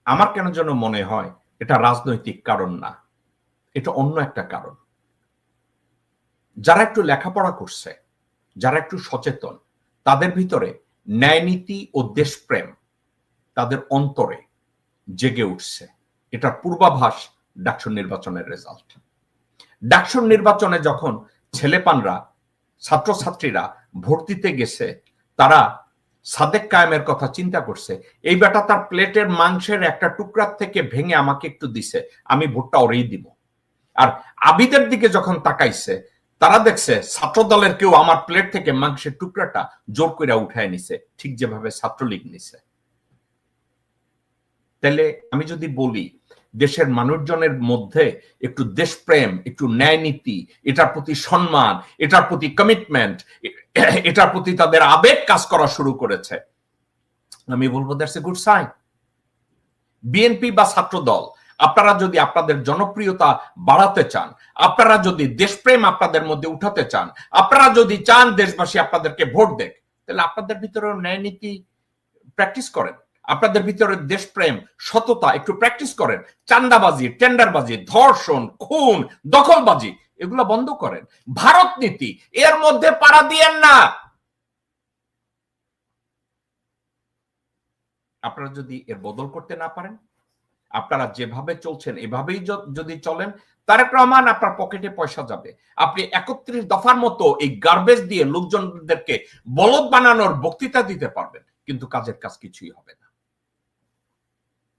আমার কেন যেন মনে হয় এটা রাজনৈতিক কারণ না, এটা অন্য একটা কারণ। যারা একটু লেখাপড়া করছে, যারা একটু সচেতন, তাদের ভিতরে ন্যায়নীতি ও দেশপ্রেম তাদের অন্তরে জেগে উঠছে। এটার পূর্বাভাস ডাকসু নির্বাচনের রেজাল্ট। ডাকসু নির্বাচনে যখন ছেলেপানরা, ছাত্রছাত্রীরা ভোট দিতে গেছে, তারা সাদেক কায়েমের কথা চিন্তা করছে, এই বেটা তার প্লেটের মাংসের একটা টুকরার থেকে ভেঙে আমাকে একটু দিছে, আমি ভোটটা ওরেই দিব। আর আবিদের দিকে যখন তাকাইছে, তারা দেখছে ছাত্র দলের কেউ আমার প্লেট থেকে মাংসের টুকরাটা জোর করে উঠায় নিছে, ঠিক যেভাবে ছাত্রলীগ নিছে। তাহলে আমি যদি বলি দেশের মানুষজনের মধ্যে একটু দেশপ্রেম, একটু ন্যায় নীতি, এটার প্রতি সম্মান, এটার প্রতি কমিটমেন্ট, এটার প্রতি তাদের আবেগ কাজ করা শুরু করেছে, আমি বলবো that's a good sign. BNP বা ছাত্র দল, আপনারা যদি আপনাদের জনপ্রিয়তা বাড়াতে চান, আপনারা যদি দেশপ্রেম আপনাদের মধ্যে উঠাতে চান, আপনারা যদি চান দেশবাসী আপনাদেরকে ভোট দেখ, তাহলে আপনাদের ভিতরে ন্যায় নীতি প্র্যাকটিস করেন, আপনাদের ভিতরে দেশপ্রেম, সততা একটু প্র্যাকটিস করেন। চান্দাবাজি, টেন্ডারবাজি, ধর্ষণ, খুন, দখলবাজি এগুলো বন্ধ করেন। ভারত নীতি এর মধ্যে পাড়া দিয়েন না। আপনারা যদি এর বদল করতে না পারেন, আপনারা যেভাবে চলছেন এভাবেই যদি চলেন, তারেক রহমান আপনার পকেটে পয়সা যাবে, আপনি 31 দফার মতো এই গার্বেজ দিয়ে লোকজনদেরকে বলদ বানানোর বক্তৃতা দিতে পারবেন, কিন্তু কাজের কাজ কিছুই হবে না।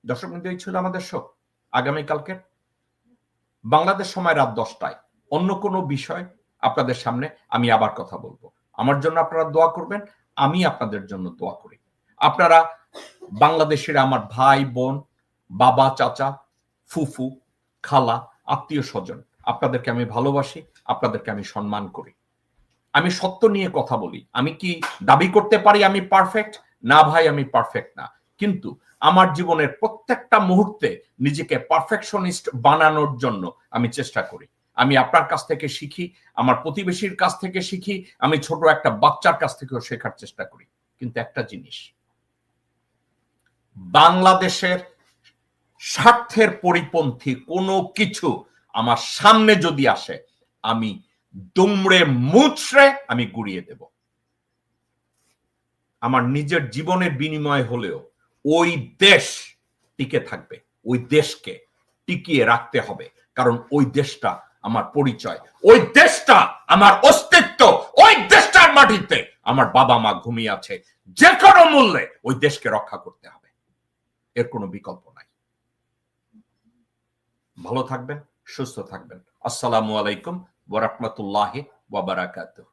দর্শক বন্ধু, এই ছিল আমাদের শো। আগামীকালকে বাংলাদেশ সময় রাত 10টায় অন্য কোনো বিষয় আপনাদের সামনে আমি আবার কথা বলবো। আমার জন্য আপনারা দোয়া করবেন, আমি আপনাদের জন্য দোয়া করি। আপনারা বাংলাদেশের আমার ভাই বোন, বাবা, চাচা, ফুফু, খালা, আত্মীয় স্বজন, আপনাদেরকে আমি ভালোবাসি, আপনাদেরকে আমি সম্মান করি। আমি সত্য নিয়ে কথা বলি। আমি কি দাবি করতে পারি আমি পারফেক্ট? না ভাই, আমি পারফেক্ট না, কিন্তু আমার জীবনের প্রত্যেকটা মুহূর্তে নিজেকে পারফেকশনিস্ট বানানোর জন্য আমি চেষ্টা করি। আমি আপনার কাছ থেকে শিখি, আমার প্রতিবেশীর কাছ থেকে শিখি, আমি ছোট একটা বাচ্চার কাছ থেকেও শেখার চেষ্টা করি। কিন্তু একটা জিনিস, বাংলাদেশের স্বার্থের পরিপন্থী কোনো কিছু আমার সামনে যদি আসে, আমি দুমড়ে মুচড়ে আমি গুড়িয়ে দেব। আমার নিজের জীবনের বিনিময় হলেও ওই দেশ টিকে থাকবে, ওই দেশকে টিকিয়ে রাখতে হবে, কারণ ওই দেশটা আমার পরিচয়, ওই দেশটা আমার অস্তিত্ব, ওই দেশটার মাটিতে আমার বাবা মা ঘুমিয়ে আছে। যে কোনো মূল্যে ওই দেশকে রক্ষা করতে হবে, এর কোনো বিকল্প নাই। ভালো থাকবেন, সুস্থ থাকবেন। আসসালামু আলাইকুম ওয়া রাহমাতুল্লাহি ওয়া বারাকাতুহু।